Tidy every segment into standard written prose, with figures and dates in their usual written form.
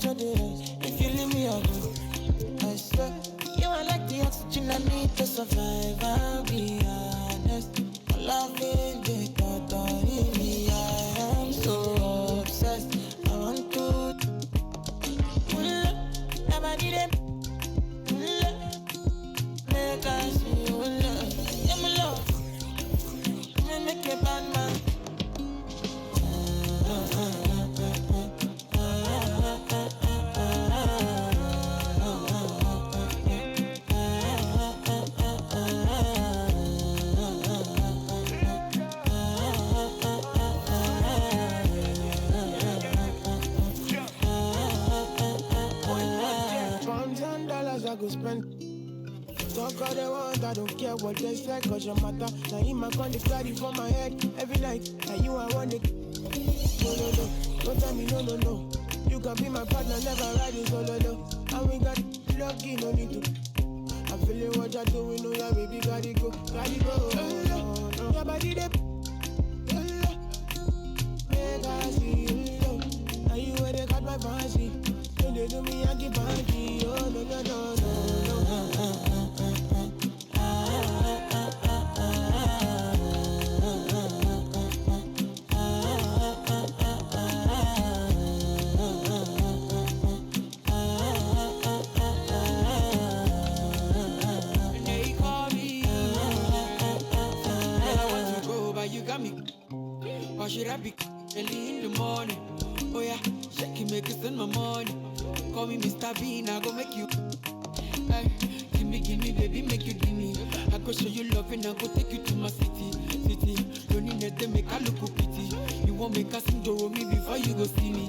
show the rest. If you leave me, I'll go. I swear, you are like the oxygen I need to survive. I'll be honest. My love is the thought of me. I am so obsessed. I want to never need it. Make us see you love. Yeah, my love. Make a bad man. $1,000 I could spend. Talk all they want, I don't care what they say, cause your matter. Now in my con, they carry for my head every night. Now you I want it. No, no, no, don't tell me no, no, no. You can be my partner, never riding solo, no. And we got lucky, no need to. I'm feeling what you're doing, oh yeah, baby, gotta go, gotta go. Your body, they make I see you, now you where they got my fancy. When they do me, I keep banky, oh no, no, no, no. Why should I be early in the morning? Oh yeah, shake it, make it spend my money. Call me Mr. Bean, I go make you. Hey, give me, baby, make you give me. I go show you love and I go take you to my city. Don't need them, make I look pity. You won't make us sing to me before you go see me.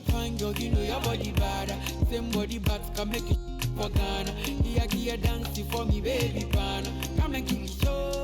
Fine girl, you know your body bad. Same body bad can make you for Ghana. Here, dancing for me, baby, pana. Come and give me show.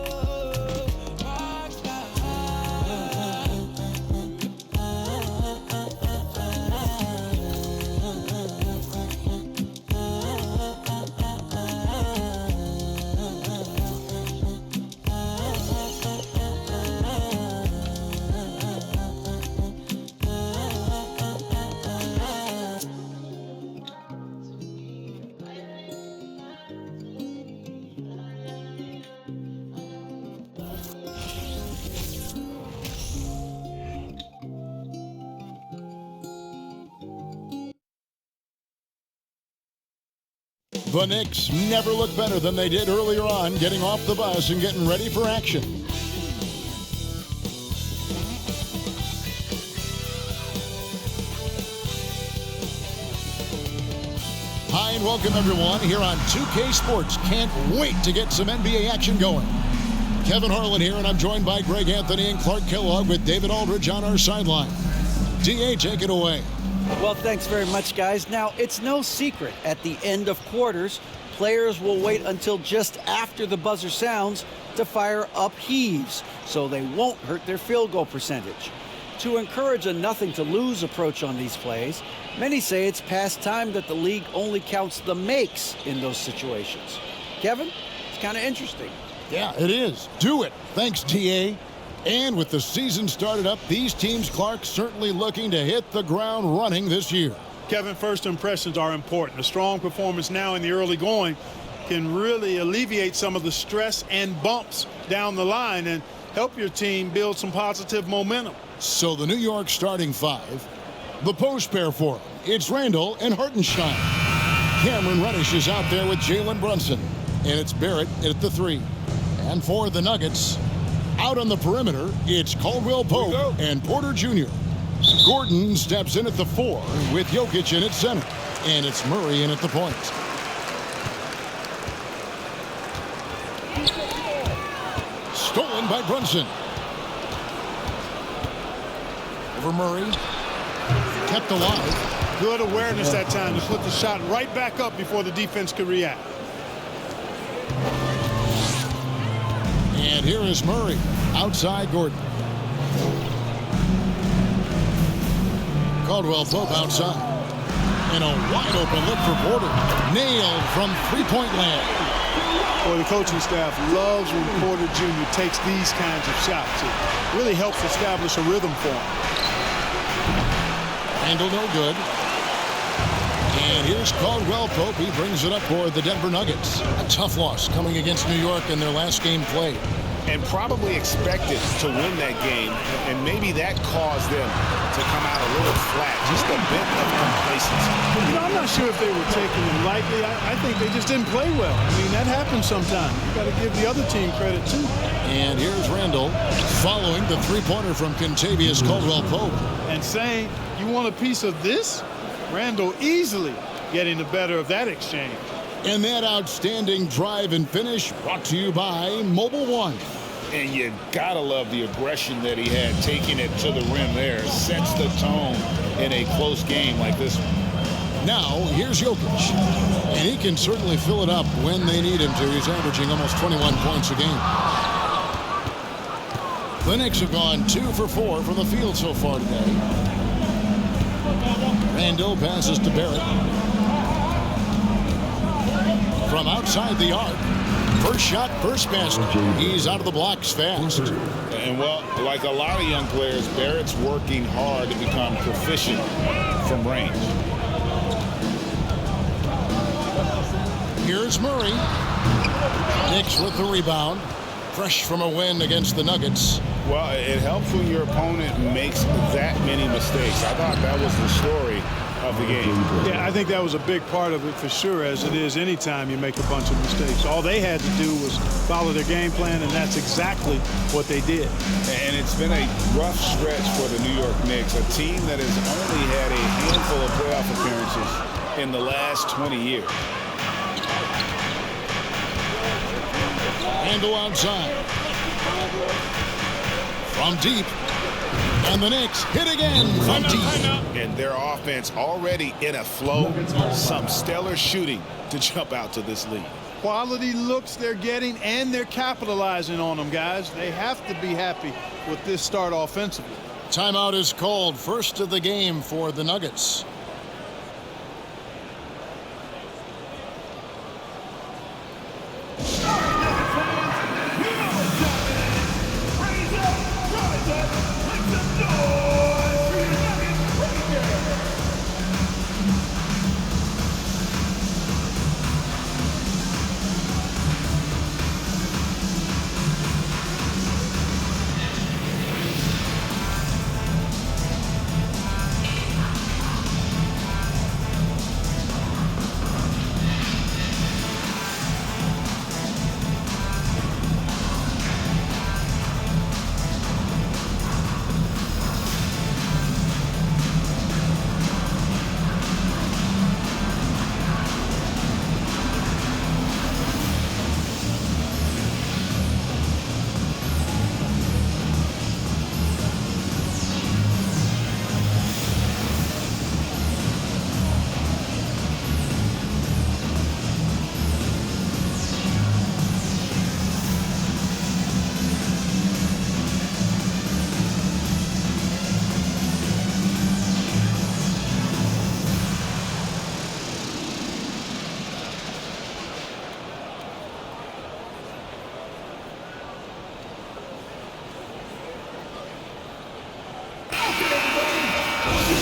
The Knicks never look better than they did earlier on, getting off the bus and getting ready for action. Hi and welcome everyone here on 2K Sports. Can't wait to get some NBA action going. Kevin Harlan here, and I'm joined by Greg Anthony and Clark Kellogg with David Aldridge on our sideline. DA, take it away. Well, thanks very much, guys. Now, it's no secret at the end of quarters, players will wait until just after the buzzer sounds to fire up heaves, so they won't hurt their field goal percentage. To encourage a nothing-to-lose approach on these plays, many say it's past time that the league only counts the makes in those situations. Kevin, it's kind of interesting. Yeah, it is. Do it. Thanks, TA. And with the season started up, these teams, Clark, certainly looking to hit the ground running this year. Kevin, first impressions are important. A strong performance now in the early going can really alleviate some of the stress and bumps down the line and help your team build some positive momentum. So the New York starting five, the post pair for them. It's Randle and Hartenstein. Cameron Reddish is out there with Jalen Brunson. And it's Barrett at the three. And for the Nuggets, out on the perimeter, it's Caldwell Pope and Porter Jr. Gordon steps in at the four with Jokic in at center. And it's Murray in at the point. Stolen by Brunson. Over Murray. Kept alive. Good awareness that time to put the shot right back up before the defense could react. And here is Murray outside Gordon. Caldwell Pope outside. And a wide open look for Porter. Nailed from three-point land. Boy, the coaching staff loves when Porter Jr. takes these kinds of shots. It really helps establish a rhythm for him. Randle no good. And here's Caldwell Pope. He brings it up for the Denver Nuggets. A tough loss coming against New York in their last game played. And probably expected to win that game, and maybe that caused them to come out a little flat, just a bit of complacency. I'm not sure if they were taking them lightly. I think they just didn't play well. I mean, that happens sometimes. You got to give the other team credit, too. And here's Randle following the three-pointer from Kentavious Caldwell-Pope. And saying, you want a piece of this? Randle easily getting the better of that exchange. And that outstanding drive and finish brought to you by Mobile One. And you gotta love the aggression that he had, taking it to the rim there. Sets the tone in a close game like this one. Now, here's Jokic. And he can certainly fill it up when they need him to. He's averaging almost 21 points a game. The Knicks have gone 2 for 4 from the field so far today. Randle passes to Barrett. From outside the arc. First shot, first basket. He's out of the blocks fast. And, well, like a lot of young players, Barrett's working hard to become proficient from range. Here's Murray. Knicks with the rebound. Fresh from a win against the Nuggets. Well, it helps when your opponent makes that many mistakes. I thought that was the story of the game. Yeah, I think that was a big part of it for sure, as it is anytime you make a bunch of mistakes. All they had to do was follow their game plan, and that's exactly what they did. And it's been a rough stretch for the New York Knicks, a team that has only had a handful of playoff appearances in the last 20 years. Randle outside. From deep. And the Knicks hit again from deep. And their offense already in a flow. Some stellar shooting to jump out to this lead. Quality looks they're getting, and they're capitalizing on them, guys. They have to be happy with this start offensively. Timeout is called. First of the game for the Nuggets.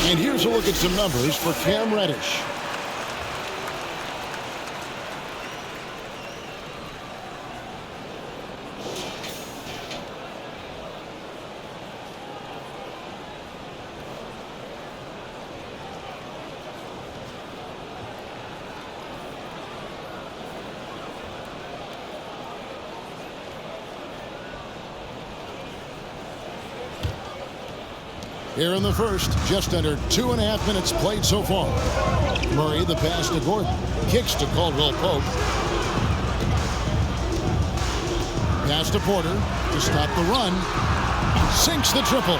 And here's a look at some numbers for Cam Reddish. Here in the first, just under 2.5 minutes played so far. Murray, the pass to Gordon. Kicks to Caldwell-Pope. Pass to Porter to stop the run. Sinks the triple.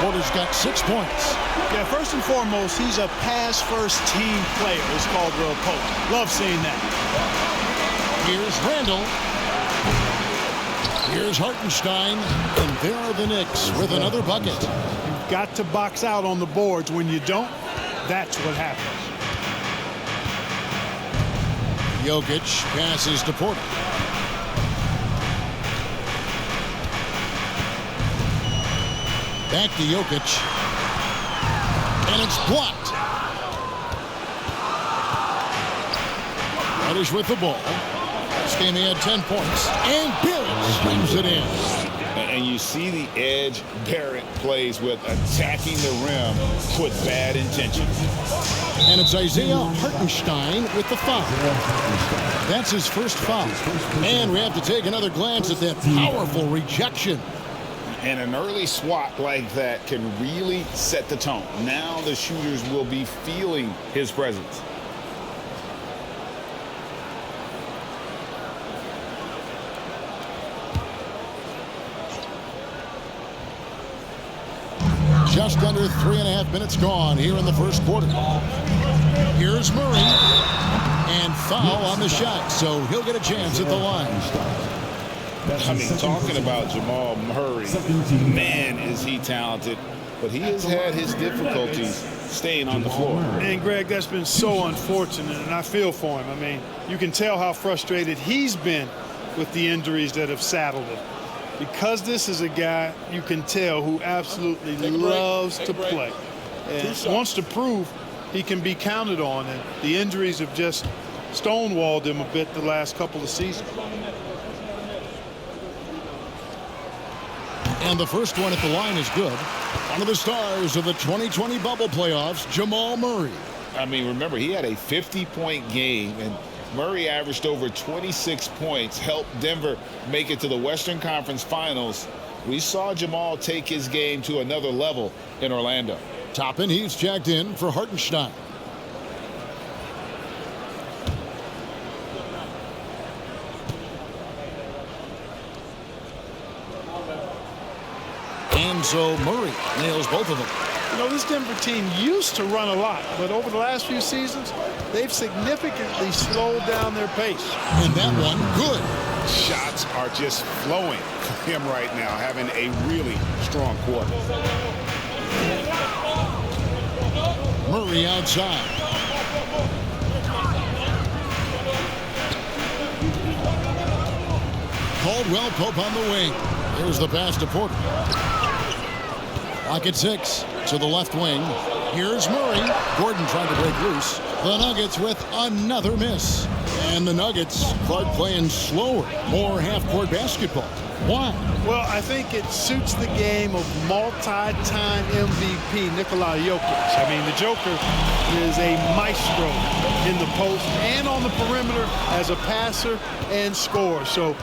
Porter's got 6 points. Yeah, first and foremost, he's a pass-first team player, is Caldwell-Pope. Love seeing that. Here's Randle. Here's Hartenstein. And there are the Knicks with another bucket. Got to box out on the boards. When you don't, that's what happens. Jokic passes to Porter. Back to Jokic. And it's blocked. Reddish with the ball. This game he had 10 points. And Barrett slams it in. And you see the edge Barrett plays with, attacking the rim with bad intentions. And it's Isaiah Hartenstein with the foul. That's his first foul. And we have to take another glance at that powerful rejection. And an early swat like that can really set the tone. Now the shooters will be feeling his presence. Just under 3.5 minutes gone here in the first quarter. Here's Murray. And foul on the shot, so he'll get a chance at the line. I mean, talking about Jamal Murray, man, is he talented. But he has had his difficulties staying on the floor. And, Greg, that's been so unfortunate, and I feel for him. I mean, you can tell how frustrated he's been with the injuries that have saddled him. Because this is a guy you can tell who absolutely loves to play and wants to prove he can be counted on, and the injuries have just stonewalled him a bit the last couple of seasons. And the first one at the line is good. One of the stars of the 2020 bubble playoffs, Jamal Murray. I mean, remember, he had a 50-point game, and Murray averaged over 26 points, helped Denver make it to the Western Conference Finals. We saw Jamal take his game to another level in Orlando. Toppin, he's checked in for Hartenstein. And so Murray nails both of them. You know, this Denver team used to run a lot, but over the last few seasons, they've significantly slowed down their pace. And that one, good. Shots are just flowing for him right now, having a really strong quarter. Murray outside. Caldwell Pope on the wing. Here's the pass to Porter. Clock at 6 to the left wing. Here's Murray. Gordon trying to break loose. The Nuggets with another miss. And the Nuggets, Clark, playing slower, more half-court basketball. Why? Well, I think it suits the game of multi-time MVP Nikola Jokic. I mean, the Joker is a maestro in the post and on the perimeter as a passer and scorer. So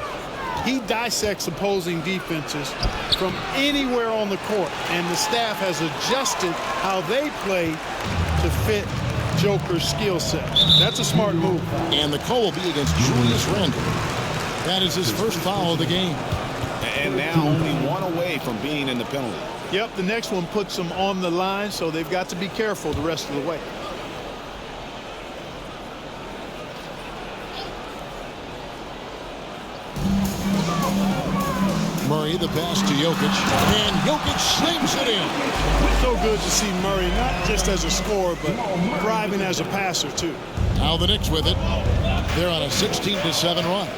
he dissects opposing defenses from anywhere on the court, and the staff has adjusted how they play to fit Joker's skill set. That's a smart move. And the call will be against Julius Randle. That is his first foul of the game. And now only one away from being in the penalty. Yep, the next one puts them on the line, so they've got to be careful the rest of the way. Murray, the pass to Jokic, and Jokic slams it in. So good to see Murray, not just as a scorer, but thriving as a passer, too. Now the Knicks with it. They're on a 16-7 run.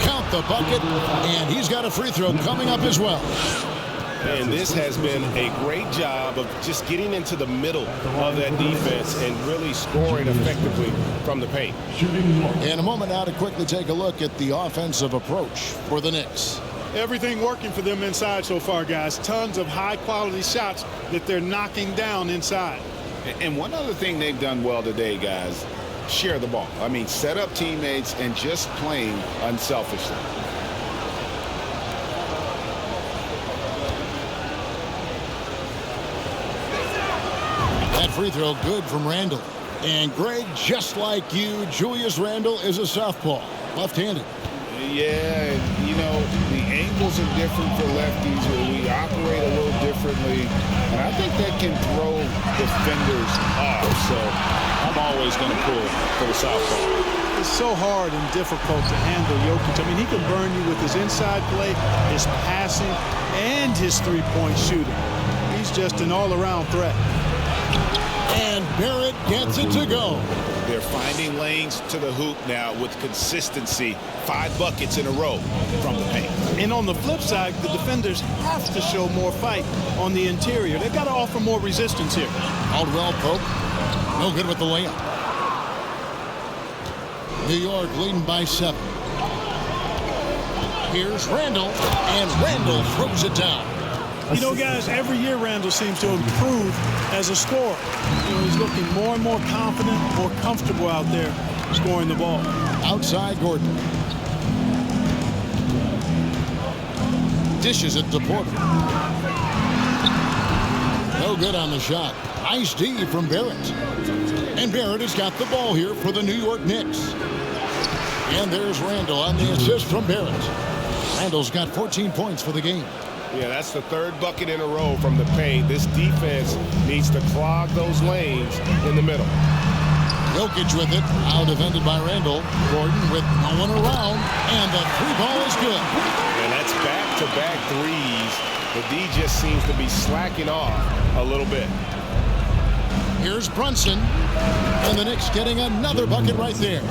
Count the bucket, and he's got a free throw coming up as well. And this has been a great job of just getting into the middle of that defense and really scoring effectively from the paint. In a moment now to quickly take a look at the offensive approach for the Knicks. Everything working for them inside so far, guys. Tons of high-quality shots that they're knocking down inside. And one other thing they've done well today, guys, share the ball. I mean, set up teammates and just playing unselfishly. That free throw good from Randle. And Greg, just like you, Julius Randle is a southpaw, left-handed. Yeah, you know, the angles are different for lefties. We operate a little differently. And I think that can throw defenders off. So I'm always going to pull for the southpaw. It's so hard and difficult to handle Jokic. I mean, he can burn you with his inside play, his passing, and his three-point shooting. He's just an all-around threat. And Barrett gets it to go. They're finding lanes to the hoop now with consistency. 5 buckets in a row from the paint. And on the flip side, the defenders have to show more fight on the interior. They've got to offer more resistance here. Caldwell Pope, no good with the layup. New York leading by 7. Here's Randle, and Randle throws it down. You know, guys, every year Randle seems to improve as a scorer. You know, he's looking more and more confident, more comfortable out there scoring the ball. Outside Gordon. Dishes it to Porter. No good on the shot. Nice D from Barrett. And Barrett has got the ball here for the New York Knicks. And there's Randle on the assist from Barrett. Randle's got 14 points for the game. Yeah, that's the 3rd bucket in a row from the paint. This defense needs to clog those lanes in the middle. Jokic with it, out defended by Randle. Gordon with no one around, and the 3-ball is good. And that's back-to-back threes. The D just seems to be slacking off a little bit. Here's Brunson, and the Knicks getting another bucket right there.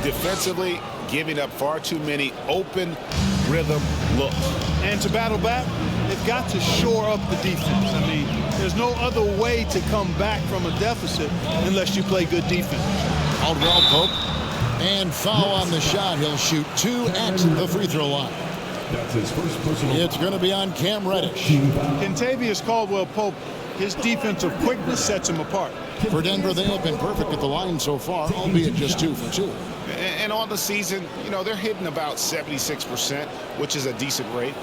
Defensively, giving up far too many open rhythm looks. And to battle back, they've got to shore up the defense. I mean, there's no other way to come back from a deficit unless you play good defense. Caldwell Pope, and foul on the shot. He'll shoot 2 at the free throw line. That's his first personal. It's going to be on Cam Reddish. Kentavious Caldwell-Pope, his defensive quickness sets him apart. For Denver, they have been perfect at the line so far, albeit just 2 for 2. And on the season, you know, they're hitting about 76%, which is a decent rate.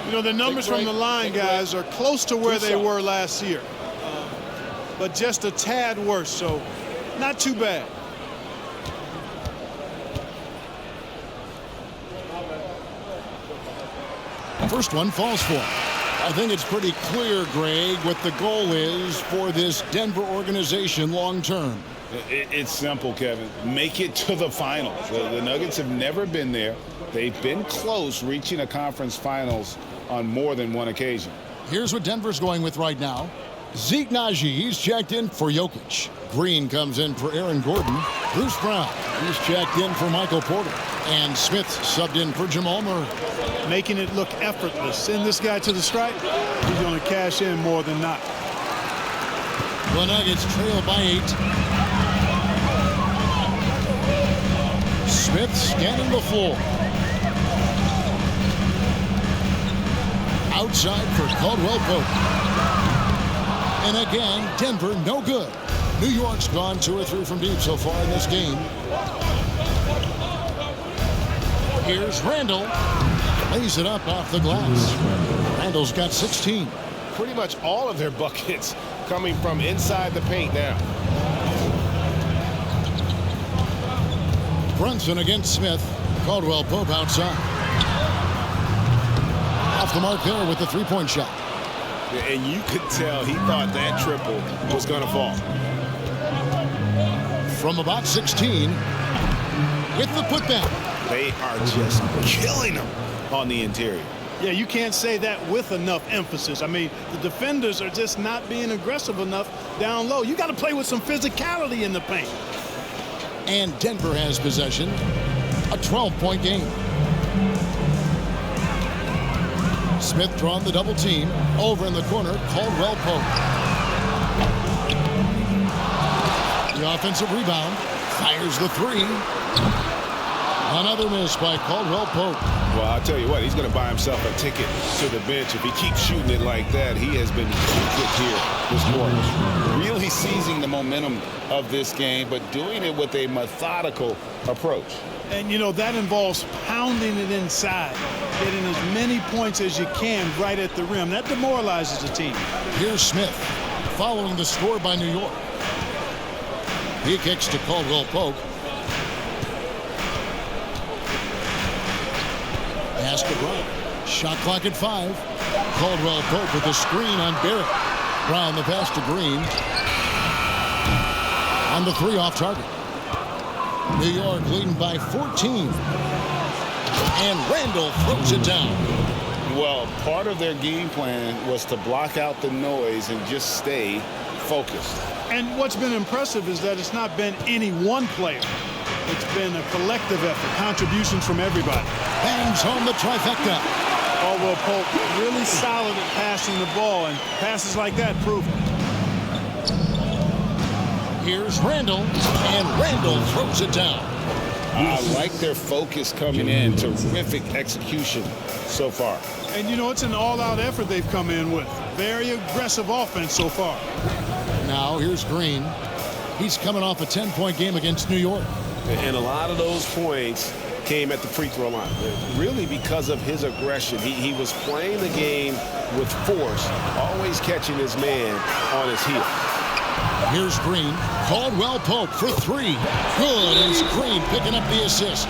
You know, the numbers from the line, guys, are close to where they were last year. But just a tad worse, so not too bad. First one falls for him. I think it's pretty clear, Greg, what the goal is for this Denver organization long term. It's simple, Kevin. Make it to the finals. The Nuggets have never been there. They've been close reaching a conference finals on more than one occasion. Here's what Denver's going with right now. Zeke Naji, he's checked in for Jokic. Green comes in for Aaron Gordon. Bruce Brown, he's checked in for Michael Porter. And Smith subbed in for Jamal Murray. Making it look effortless. Send this guy to the stripe. He's going to cash in more than not. The Nuggets trail by 8. Smith scanning the floor. Outside for Caldwell Pope. And again, Denver no good. New York's gone 2 or 3 from deep so far in this game. Here's Randle. Lays it up off the glass. Randle's got 16. Pretty much all of their buckets coming from inside the paint now. Brunson against Smith. Caldwell Pope outside. Off the mark there with the 3-point shot. And you could tell he thought that triple was going to fall. From about 16 with the putback. They are just killing them on the interior. Yeah, you can't say that with enough emphasis. I mean, the defenders are just not being aggressive enough down low. You got to play with some physicality in the paint. And Denver has possession. A 12-point game. Smith drawn the double team. Over in the corner, Caldwell Pope. The offensive rebound. Fires the 3. Another miss by Caldwell Pope. Well, I'll tell you what, he's going to buy himself a ticket to the bench. If he keeps shooting it like that, he has been good here this quarter. Really seizing the momentum of this game, but doing it with a methodical approach. And, you know, that involves pounding it inside, getting as many points as you can right at the rim. That demoralizes the team. Here's Smith following the score by New York. He kicks to Caldwell Pope. Pass to Brown. Shot clock at 5. Caldwell Pope with the screen on Barrett. Brown the pass to Green. On the 3 off target. New York leading by 14. And Randle throws it down. Well, part of their game plan was to block out the noise and just stay focused. And what's been impressive is that it's not been any one player. It's been a collective effort, contributions from everybody. Bangs home the trifecta. Caldwell Pope really solid at passing the ball, and passes like that prove it. Here's Randle, and Randle throws it down. I like their focus coming in. Terrific execution so far. And, you know, it's an all-out effort they've come in with. Very aggressive offense so far. Now here's Green. He's coming off a 10-point game against New York. And a lot of those points came at the free throw line. Really because of his aggression. He was playing the game with force, always catching his man on his heel. Here's Green. Caldwell Pope for three. Good as Green picking up the assist.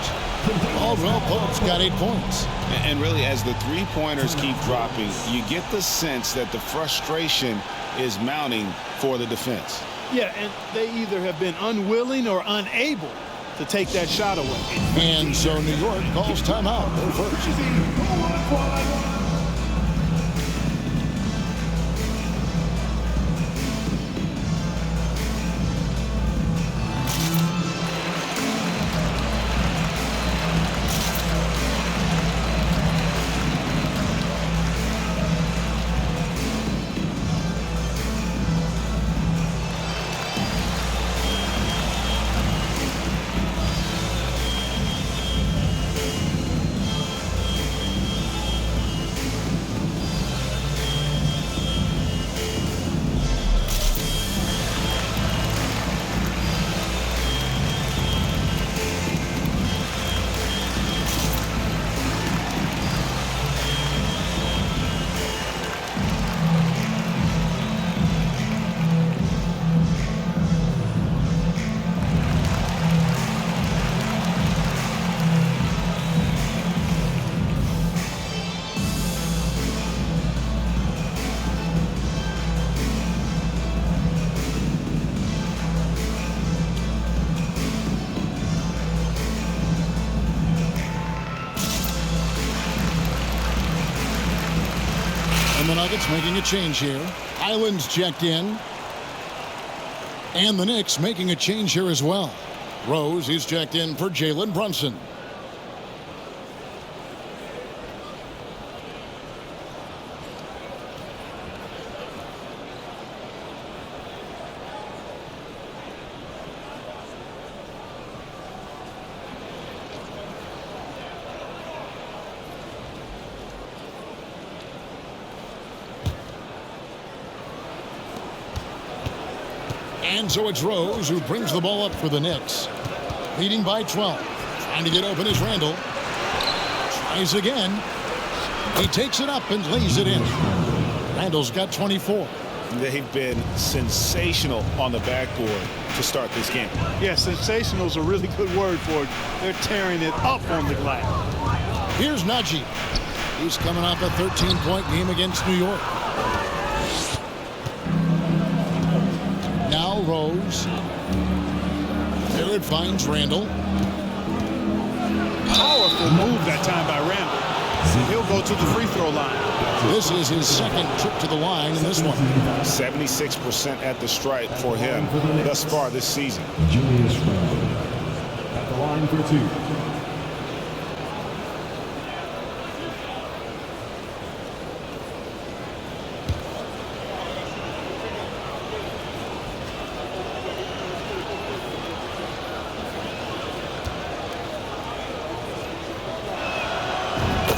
Caldwell Pope's got 8 points. And really, as the three-pointers keep dropping, you get the sense that the frustration is mounting for the defense. Yeah, and they either have been unwilling or unable to take that shot away. And so New York calls timeout. Their first. The Nuggets making a change here. Island's checked in. And the Knicks making a change here as well. Rose is checked in for Jalen Brunson. And so it's Rose who brings the ball up for the Knicks. Leading by 12. Trying to get open is Randle. Tries again. He takes it up and lays it in. Randle's got 24. They've been sensational on the backboard to start this game. Yeah, sensational is a really good word for it. They're tearing it up on the glass. Here's Najee. He's coming off a 13-point game against New York. Now Rose. There it finds Randle. Powerful move that time by Randle. He'll go to the free throw line. This is his second trip to the line in this one. 76% at the stripe for him thus far this season. Julius Randle at the line for two.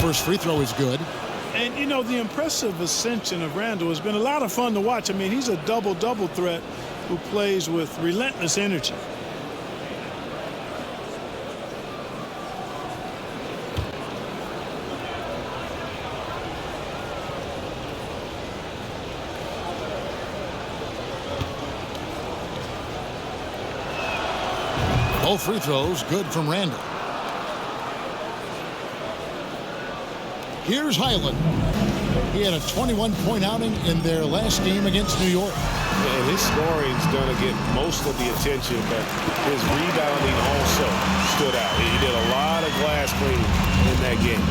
First free throw is good. And, you know, the impressive ascension of Randle has been a lot of fun to watch. I mean, he's a double-double threat who plays with relentless energy. Both free throws good from Randle. Here's Highland. He had a 21-point outing in their last game against New York. And his scoring's going to get most of the attention, but his rebounding also stood out. He did a lot of glass cleaning in that game.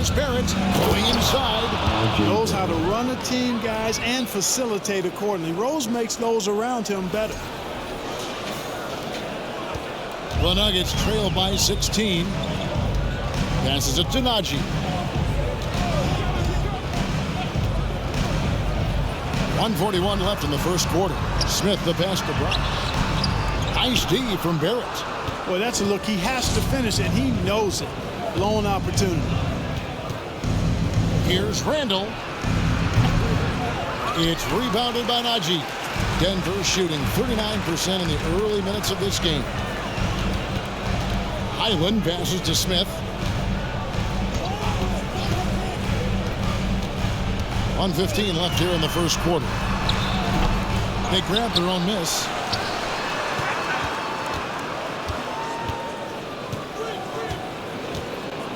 Here's Barrett going inside. Knows how to run a team, guys, and facilitate accordingly. Rose makes those around him better. The Nuggets trail by 16. Passes it to Najee. 1:41 left in the first quarter. Smith the pass to Brown. Nice D from Barrett. Boy, that's a look. He has to finish, and he knows it. Blown opportunity. Here's Randle. It's rebounded by Najee. Denver shooting 39% in the early minutes of this game. Highland passes to Smith. 1:15 left here in the first quarter. They grab their own miss.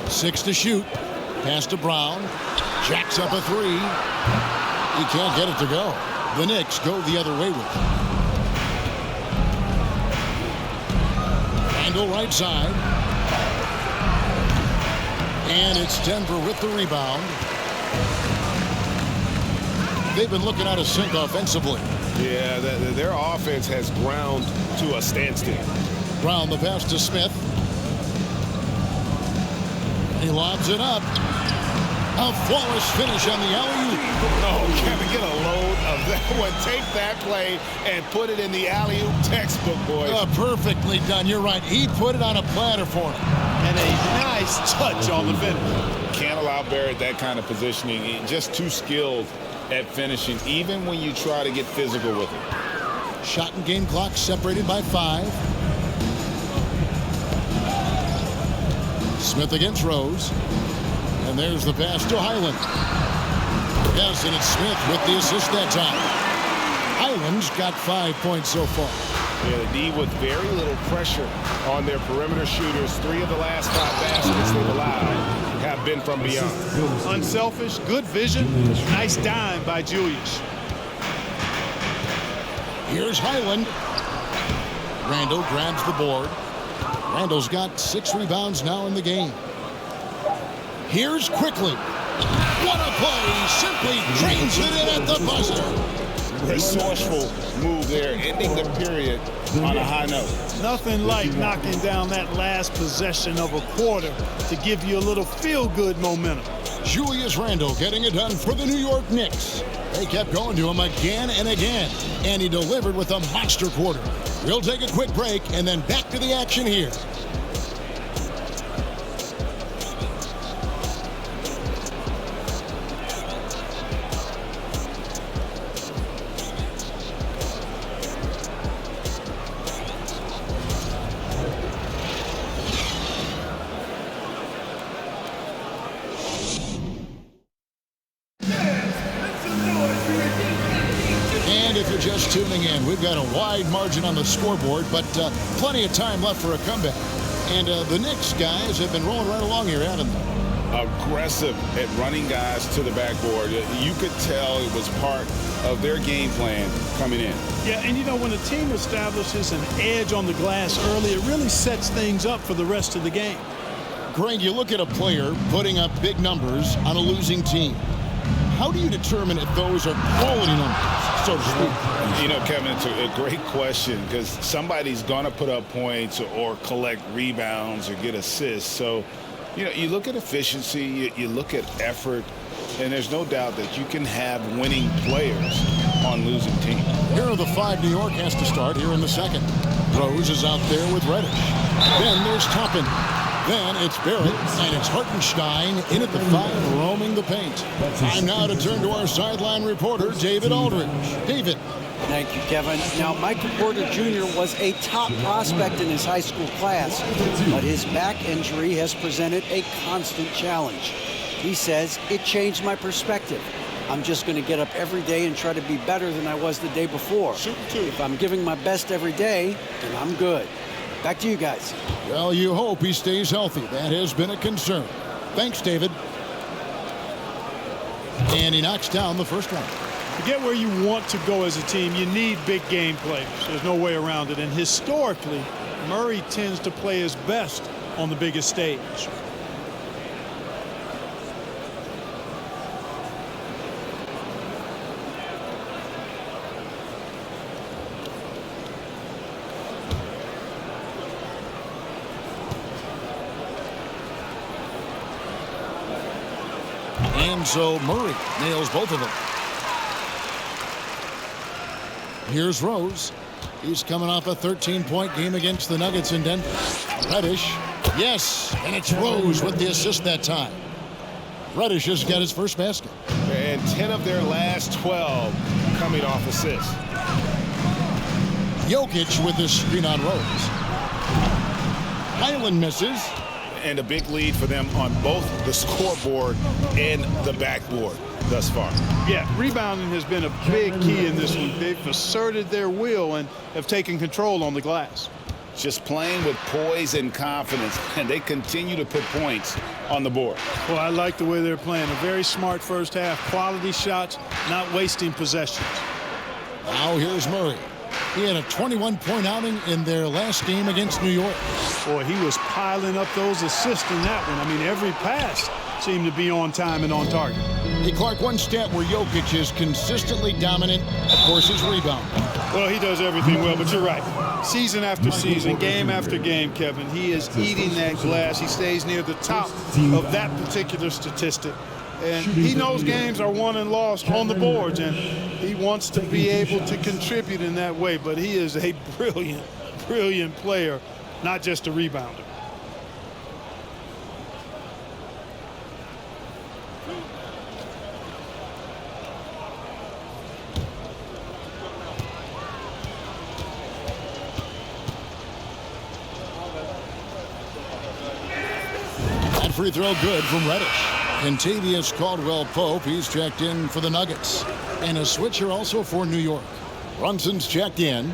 Six to shoot. Pass to Brown. Jacks up a three. He can't get it to go. The Knicks go the other way with it. Randle right side. And it's Denver with the rebound. They've been looking out of sync offensively. Yeah, their offense has ground to a standstill. Brown the pass to Smith. He lobs it up. A flawless finish on the alley-oop. Oh, Kevin, get a load of that one. Take that play and put it in the alley-oop textbook, boys. Perfectly done. You're right. He put it on a platter for him. And a nice touch on the finish. Can't allow Barrett that kind of positioning. He's just too skilled at finishing, even when you try to get physical with it. Shot and game clock separated by 5. Smith against Rose. And there's the pass to Highland. Yes, and it's Smith with the assist that time. Highland's got 5 points so far. Yeah, the D with very little pressure on their perimeter shooters. 3 of the last 5 baskets they've allowed have been from beyond. Unselfish, good vision, nice dime by Julius. Here's Highland. Randle grabs the board. Randle's got 6 rebounds now in the game. Here's Quickly. What a play! Simply drains it in at the buzzer. Resourceful move there, ending the period on a high note. Nothing like knocking down that last possession of a quarter to give you a little feel-good momentum. Julius Randle getting it done for the New York Knicks. They kept going to him again and again, and he delivered with a monster quarter. We'll take a quick break and then back to the action here. Just tuning in, we've got a wide margin on the scoreboard, but plenty of time left for a comeback. And the Knicks guys have been rolling right along here, haven't they? Aggressive at running guys to the backboard. You could tell it was part of their game plan coming in. Yeah, and you know, when a team establishes an edge on the glass early, it really sets things up for the rest of the game. Greg, you look at a player putting up big numbers on a losing team. How do you determine if those are quality numbers, so to speak? You know, Kevin, it's a great question because somebody's going to put up points or collect rebounds or get assists. So, you know, you look at efficiency, you look at effort, and there's no doubt that you can have winning players on losing teams. Here are the 5 New York has to start here in the second. Rose is out there with Reddish. Then there's Toppin. Then it's Barrett, and it's Hartenstein in at the 5, roaming the paint. Time now to turn to our sideline reporter, David Aldridge. David. Thank you, Kevin. Now, Michael Porter Jr. was a top prospect in his high school class, but his back injury has presented a constant challenge. He says, it changed my perspective. I'm just going to get up every day and try to be better than I was the day before. If I'm giving my best every day, then I'm good. Back to you guys. Well, you hope he stays healthy. That has been a concern. Thanks, David. And he knocks down the first one. To get where you want to go as a team, you need big game players. There's no way around it. And historically, Murray tends to play his best on the biggest stage. And so Murray nails both of them. Here's Rose. He's coming off a 13-point game against the Nuggets in Denver. Reddish. Yes, and it's Rose with the assist that time. Reddish has got his first basket. And 10 of their last 12 coming off assists. Jokic with this screen on Rose. Highland misses. And a big lead for them on both the scoreboard and the backboard thus far. Yeah, rebounding has been a big key in this one. They've asserted their will and have taken control on the glass. Just playing with poise and confidence, and they continue to put points on the board. Well, I like the way they're playing. A very smart first half. Quality shots, not wasting possessions. Now here's Murray. He had a 21-point outing in their last game against New York. Boy, he was piling up those assists in that one. I mean, every pass seemed to be on time and on target. Hey, Clark, one stat where Jokic is consistently dominant, of course, is rebound. Well, he does everything well, but you're right. Season after season, game after game, Kevin, he is eating that glass. He stays near the top of that particular statistic. And he knows games are won and lost on the boards, and he wants to be able to contribute in that way. But he is a brilliant, brilliant player, not just a rebounder. That free throw good from Reddish. Contavious Caldwell-Pope, he's checked in for the Nuggets. And a switcher also for New York. Brunson's checked in.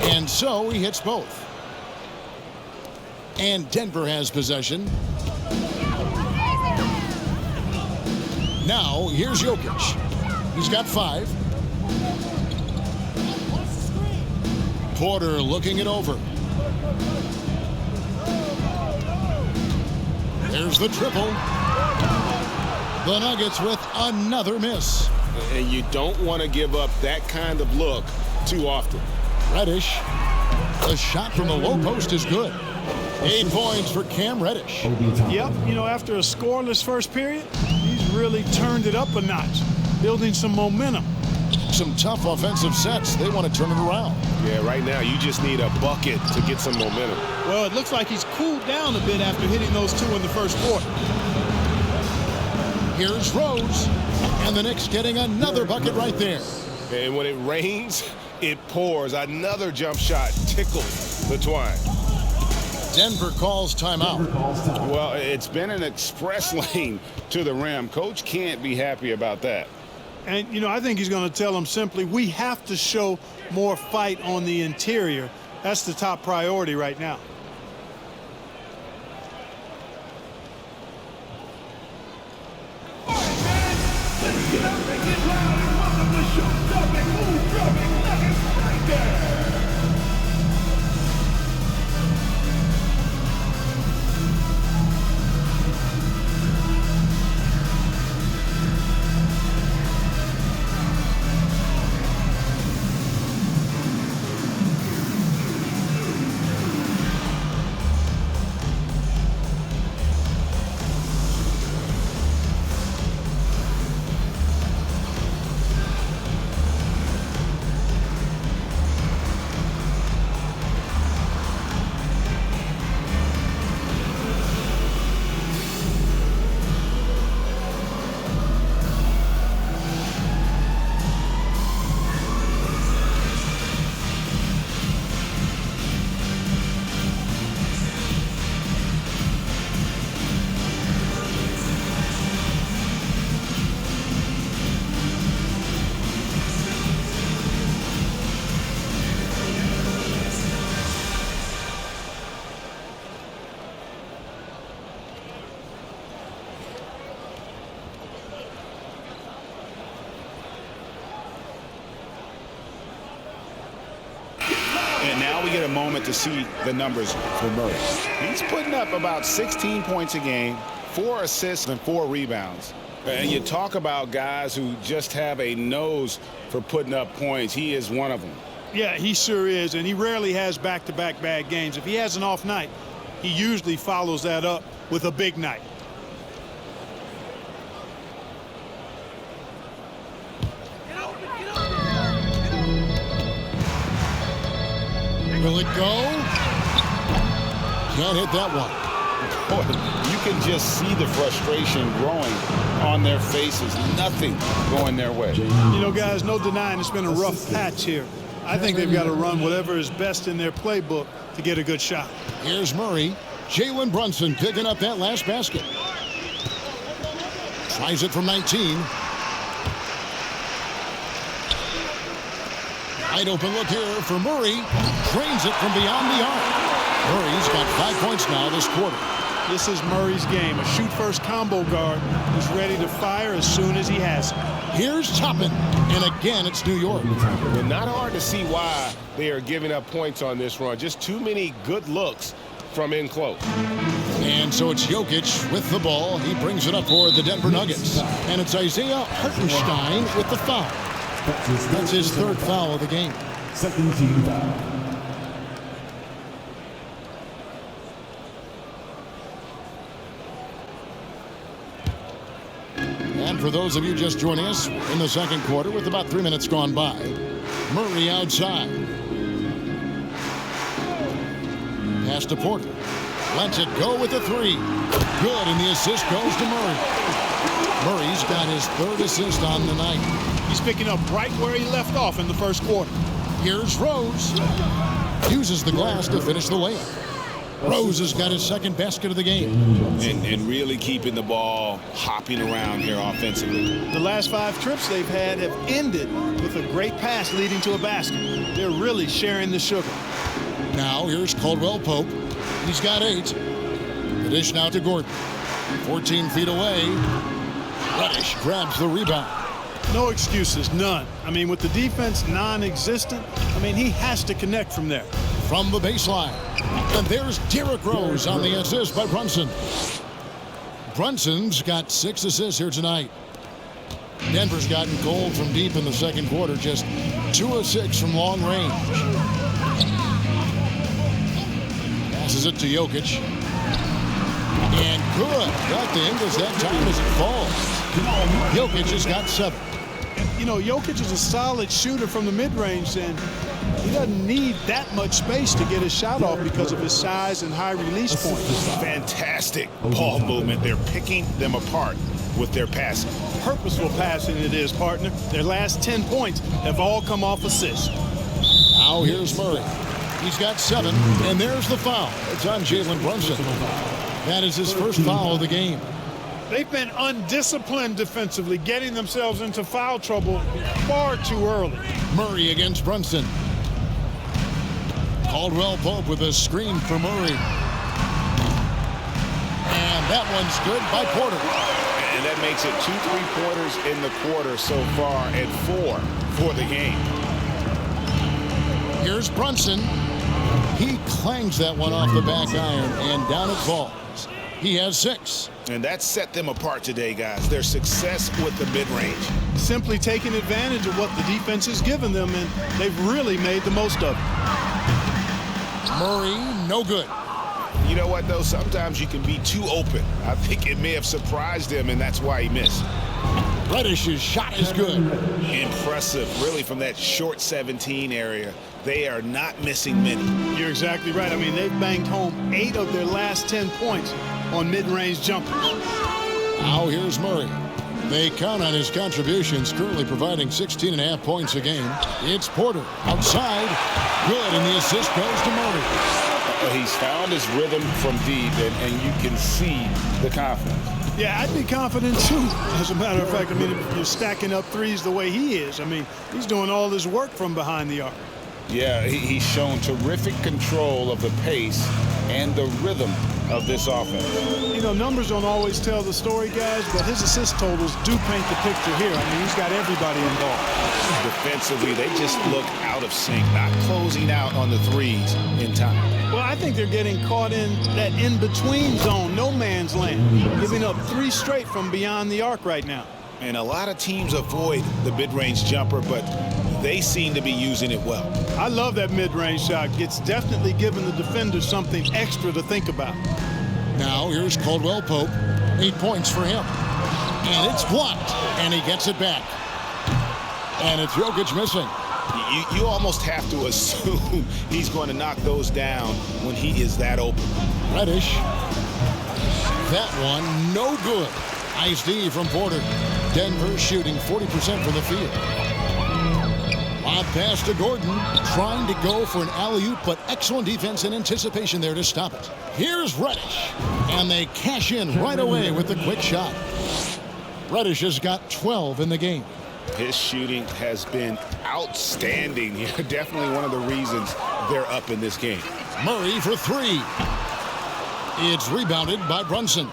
And so he hits both. And Denver has possession. Now here's Jokic. He's got 5. Porter looking it over. There's the triple. The Nuggets with another miss. And you don't want to give up that kind of look too often. Reddish. The shot from the low post is good. 8 points for Cam Reddish. Yep, you know, after a scoreless first period, he's really turned it up a notch, building some momentum. Some tough offensive sets. They want to turn it around. Yeah, right now you just need a bucket to get some momentum. Well, it looks like he's cooled down a bit after hitting those 2 in the first quarter. Here's Rose. And the Knicks getting another bucket right there. And when it rains, it pours. Another jump shot tickles the twine. Denver calls timeout. Well, it's been an express lane to the rim. Coach can't be happy about that. And, you know, I think he's going to tell them simply, we have to show more fight on the interior. That's the top priority right now. And now we get a moment to see the numbers for Murray. He's putting up about 16 points a game, 4 assists and 4 rebounds. And you talk about guys who just have a nose for putting up points. He is one of them. Yeah, he sure is, and he rarely has back-to-back bad games. If he has an off night, he usually follows that up with a big night. Will it go? Can't hit that one. Boy, you can just see the frustration growing on their faces. Nothing going their way. You know, guys, no denying it's been a rough patch here. I think they've got to run whatever is best in their playbook to get a good shot. Here's Murray. Jalen Brunson picking up that last basket. Tries it from 19. Wide open look here for Murray. Drains it from beyond the arc. Murray's got 5 points now this quarter. This is Murray's game, a shoot-first combo guard who's ready to fire as soon as he has it. Here's Toppin, and again it's New York. Well, not hard to see why they are giving up points on this run. Just too many good looks from in close. And so it's Jokic with the ball. He brings it up for the Denver Nuggets. And it's Isaiah Hartenstein with the foul. That's his third foul of the game. Second team foul. And for those of you just joining us, in the second quarter with about 3 minutes gone by, Murray outside. Pass to Porter. Lets it go with the three. Good, and the assist goes to Murray. Murray's got his third assist on the night. He's picking up right where he left off in the first quarter. Here's Rose. Uses the glass to finish the layup. Rose has got his second basket of the game. And really keeping the ball hopping around here offensively. The last 5 trips they've had have ended with a great pass leading to a basket. They're really sharing the sugar. Now here's Caldwell Pope. He's got 8. The dish now to Gordon. 14 feet away. Reddish grabs the rebound. No excuses, none. I mean, with the defense non-existent, he has to connect from there. From the baseline. And there's Derrick Rose on the assist by Brunson. Brunson's got 6 assists here tonight. Denver's gotten cold from deep in the second quarter, just 2 of 6 from long range. Passes it to Jokic. And good. Got the Ingles that time as it falls. Jokic has got 7. You know, Jokic is a solid shooter from the mid-range, and he doesn't need that much space to get his shot off because of his size and high release point. Fantastic ball movement. They're picking them apart with their passing. Purposeful passing it is, partner. Their last 10 points have all come off assists. Now here's Murray. He's got 7, and there's the foul. It's on Jalen Brunson. That is his first foul of the game. They've been undisciplined defensively, getting themselves into foul trouble far too early. Murray against Brunson. Caldwell Pope with a screen for Murray. And that one's good by Porter. And that makes it 2 3-pointers in the quarter so far and 4 for the game. Here's Brunson. He clangs that one off the back iron, and down it falls. He has 6. And that set them apart today, guys. Their success with the mid-range. Simply taking advantage of what the defense has given them, and they've really made the most of it. Murray, no good. You know what, though? Sometimes you can be too open. I think it may have surprised him, and that's why he missed. Reddish's shot is good. Impressive, really, from that short 17 area. They are not missing many. You're exactly right. They've banged home 8 of their last 10 points on mid-range jumpers. Now here's Murray. They count on his contributions, currently providing 16.5 points a game. It's Porter outside. Good, and the assist goes to Murray. He's found his rhythm from deep, and you can see the confidence. Yeah, I'd be confident too. As a matter of fact, if you're stacking up threes the way he is, he's doing all his work from behind the arc. Yeah, he's shown terrific control of the pace and the rhythm of this offense. You know, numbers don't always tell the story, guys, but his assist totals do paint the picture here. I mean, he's got everybody involved. Defensively, they just look out of sync, not closing out on the threes in time. Well, I think they're getting caught in that in-between zone, no man's land, giving up 3 straight from beyond the arc right now. And a lot of teams avoid the mid-range jumper, but they seem to be using it well. I love that mid-range shot. It's definitely giving the defender something extra to think about. Now here's Caldwell Pope. 8 points for him. And it's blocked. And he gets it back. And it's Jokic missing. You almost have to assume he's going to knock those down when he is that open. Reddish. That one, no good. Nice D from Porter. Denver shooting 40% from the field. Lob pass to Gordon, trying to go for an alley-oop, but excellent defense and anticipation there to stop it. Here's Reddish, and they cash in right away with the quick shot. Reddish has got 12 in the game. His shooting has been outstanding. Definitely one of the reasons they're up in this game. Murray for 3. It's rebounded by Brunson.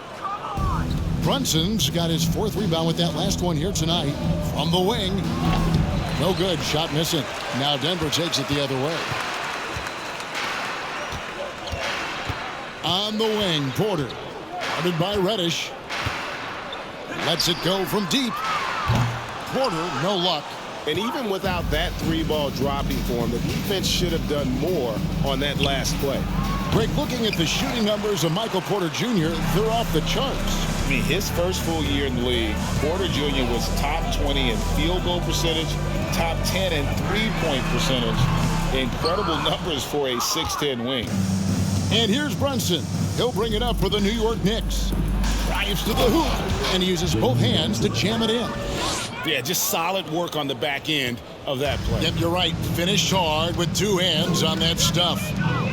Brunson's got his 4th rebound with that last one here tonight. From the wing. No good. Shot missing. Now Denver takes it the other way. On the wing, Porter. Guarded by Reddish. Lets it go from deep. Porter, no luck. And even without that 3-ball dropping for him, the defense should have done more on that last play. Greg, looking at the shooting numbers of Michael Porter Jr., they're off the charts. I mean, his first full year in the league, Porter Jr. was top 20 in field goal percentage, top 10 in three-point percentage. Incredible numbers for a 6'10 wing. And here's Brunson. He'll bring it up for the New York Knicks. Drives to the hoop and uses both hands to jam it in. Yeah, just solid work on the back end of that play. Yep, you're right. Finished hard with 2 hands on that stuff.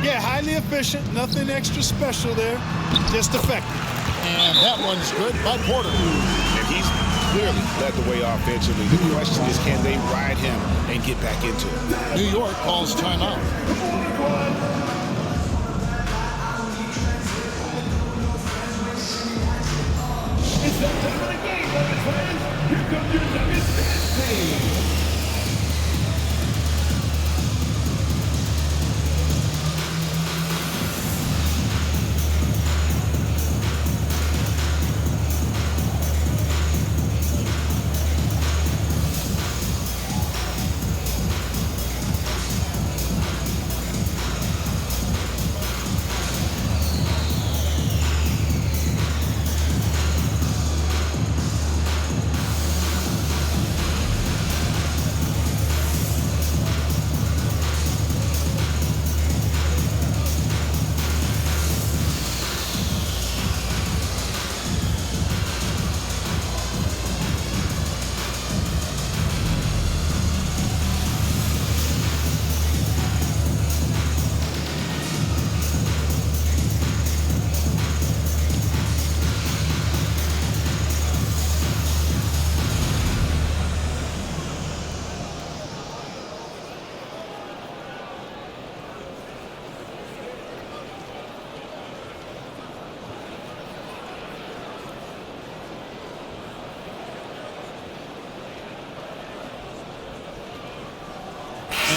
Yeah, highly efficient. Nothing extra special there. Just effective. And that one's good by Porter. And he's clearly led the way offensively. The question is, can they ride him and get back into it? New York calls timeout. It's that time of the game, my friends. Here comes your nuggets team.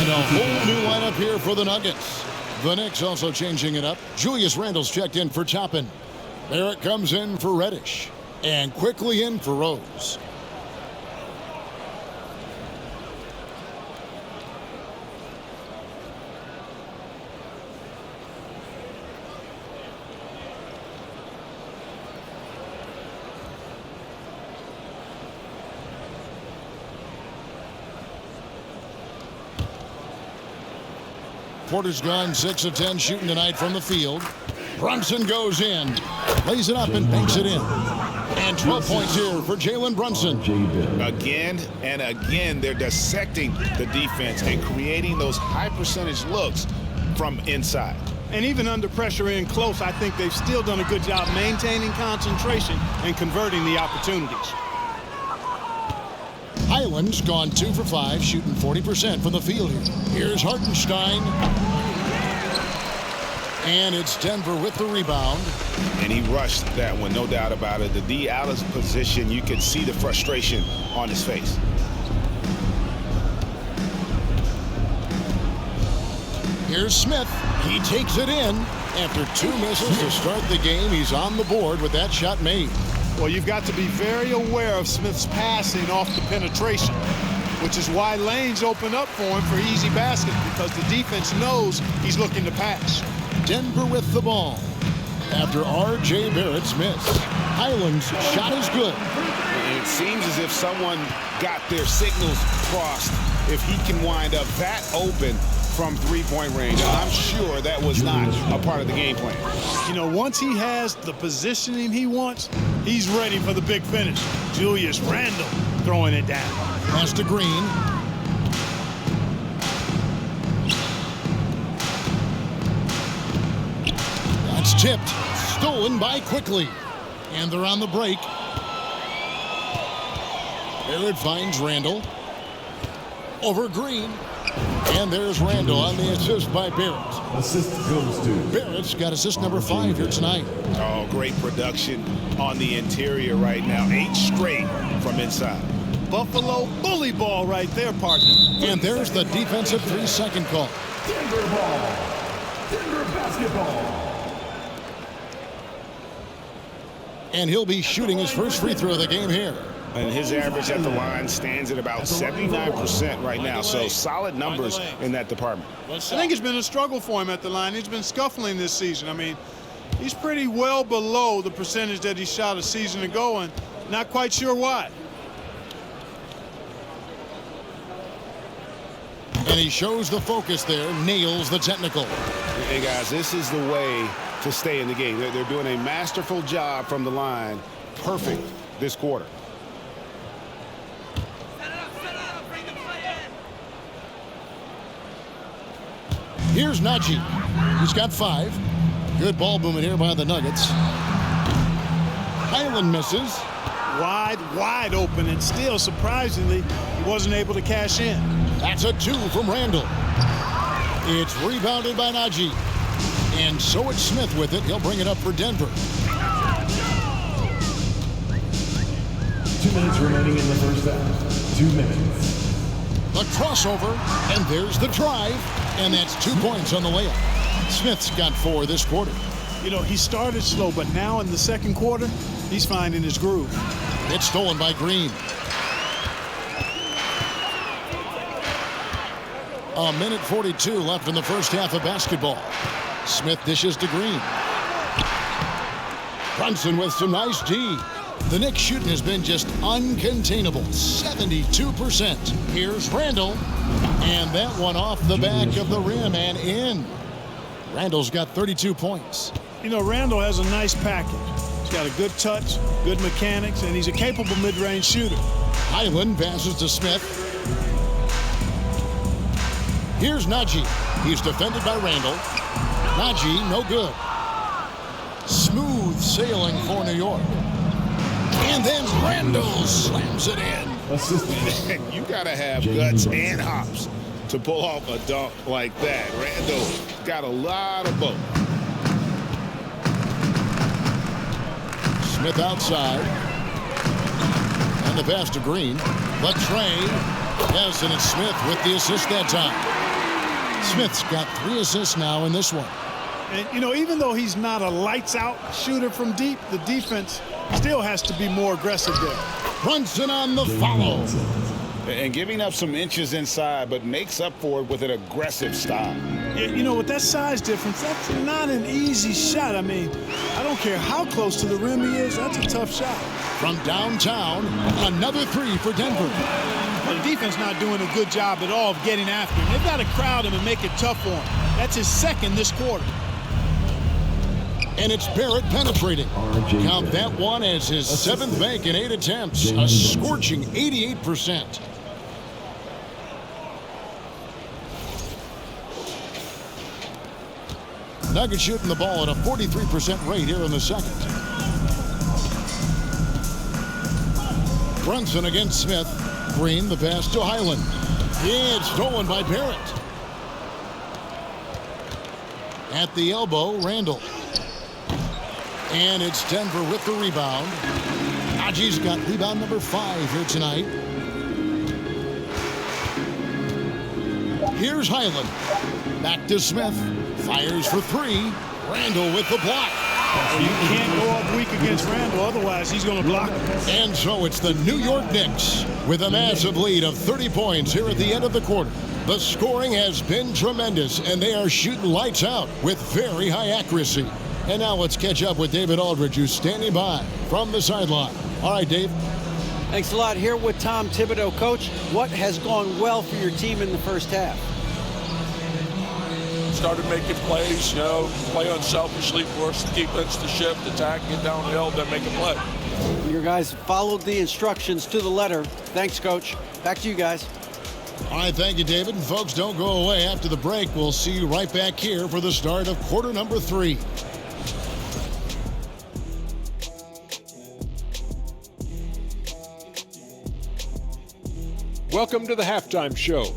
And a whole new lineup here for the Nuggets. The Knicks also changing it up. Julius Randle's checked in for Toppin. Barrett comes in for Reddish. And quickly in for Rose. Porter's gone 6 of 10 shooting tonight from the field. Brunson goes in, lays it up and banks it in. And 12 points here for Jalen Brunson. Again and again, they're dissecting the defense and creating those high percentage looks from inside. And even under pressure in close, I think they've still done a good job maintaining concentration and converting the opportunities. Highland's gone 2 for 5, shooting 40% from the field here. Here's Hartenstein. And it's Denver with the rebound. And he rushed that one, no doubt about it. The D out of position, you could see the frustration on his face. Here's Smith. He takes it in. After 2 misses to start the game, he's on the board with that shot made. Well, you've got to be very aware of Smith's passing off the penetration, which is why lanes open up for him for easy baskets, because the defense knows he's looking to pass. Denver with the ball after R.J. Barrett's miss. Highland's shot is good. And it seems as if someone got their signals crossed if he can wind up that open from three-point range. And I'm sure that was not a part of the game plan. You know, once he has the positioning he wants, he's ready for the big finish. Julius Randle throwing it down. Pass to Green. That's tipped. Stolen by Quickly. And they're on the break. Barrett finds Randle. Over Green. And there's Randle on the assist by Barrett. Assist goes to Barrett's got assist number 5 here tonight. Oh, great production on the interior right now. 8 straight from inside. Buffalo bully ball right there, partner. And there's the defensive 3-second call. Denver ball. Denver basketball. And he'll be shooting his first free throw of the game here. And his average at the line stands at about 79% right now. So solid numbers in that department. I think it's been a struggle for him at the line. He's been scuffling this season. I mean, he's pretty well below the percentage that he shot a season ago, and not quite sure why. And he shows the focus there, nails the technical. Hey, guys, this is the way to stay in the game. They're doing a masterful job from the line. Perfect this quarter. Here's Najee. He's got 5. Good ball movement here by the Nuggets. Highland misses. Wide open, and still, surprisingly, he wasn't able to cash in. That's a 2 from Randle. It's rebounded by Najee. And so it's Smith with it. He'll bring it up for Denver. 2 minutes remaining in the first half. 2 minutes. The crossover, and there's the drive. And that's 2 points on the layup. Smith's got 4 this quarter. You know, he started slow, but now in the second quarter, he's finding his groove. It's stolen by Green. A minute 42 left in the first half of basketball. Smith dishes to Green. Brunson with some nice D. The Knicks shooting has been just uncontainable. 72%. Here's Randle. And that one off the back of the rim and in. Randle's got 32 points. You know, Randle has a nice package. He's got a good touch, good mechanics, and he's a capable mid-range shooter. Highland passes to Smith. Here's Najee. He's defended by Randle. Najee, no good. Smooth sailing for New York. And then Randle slams it in. You got to have guts and hops to pull off a dunk like that. Randle got a lot of both. Smith outside. And the pass to Green. The tray. Yes, and it's Smith with the assist that time. Smith's got 3 assists now in this one. And, you know, even though he's not a lights-out shooter from deep, the defense still has to be more aggressive there. Brunson on the follow. And giving up some inches inside, but makes up for it with an aggressive style. You know, with that size difference, that's not an easy shot. I mean, I don't care how close to the rim he is, that's a tough shot. From downtown, another 3 for Denver. Well, the defense not doing a good job at all of getting after him. They've got to crowd him and make it tough for him. That's his second this quarter. And it's Barrett penetrating. Count that one as his 7th bank in 8 attempts. A scorching 88%. Nuggets shooting the ball at a 43% rate here in the second. Brunson against Smith. screen, the pass to Highland. It's stolen by Barrett. At the elbow, Randle. And it's Denver with the rebound. Aji's got rebound number 5 here tonight. Here's Highland. Back to Smith. Fires for 3. Randle with the block. You can't go up weak against Randle, otherwise he's going to block him. And so it's the New York Knicks with a massive lead of 30 points here at the end of the quarter. The scoring has been tremendous, and they are shooting lights out with very high accuracy. And now let's catch up with David Aldridge, who's standing by from the sideline. All right, Dave. Thanks a lot. Here with Tom Thibodeau. Coach, what has gone well for your team in the first half? Started making plays, play unselfishly, force the defense to shift, attack, get downhill, then make a play. Your guys followed the instructions to the letter. Thanks, Coach. Back to you guys. All right, thank you, David. And folks, don't go away. After the break, we'll see you right back here for the start of quarter number 3. Welcome to the halftime show.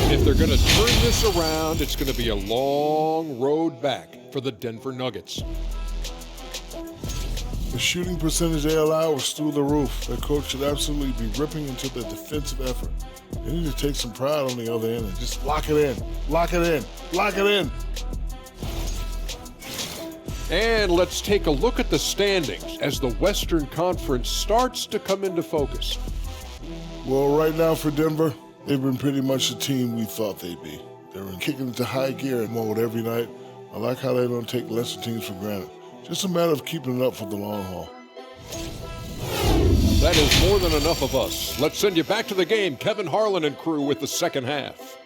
If they're going to turn this around, it's going to be a long road back for the Denver Nuggets. The shooting percentage they allow was through the roof. Their coach should absolutely be ripping into their defensive effort. They need to take some pride on the other end and just lock it in, lock it in, lock it in. And let's take a look at the standings as the Western Conference starts to come into focus. Well, right now for Denver, they've been pretty much the team we thought they'd be. They're kicking into high gear mode every night. I like how they don't take lesser teams for granted. Just a matter of keeping it up for the long haul. That is more than enough of us. Let's send you back to the game. Kevin Harlan and crew with the second half.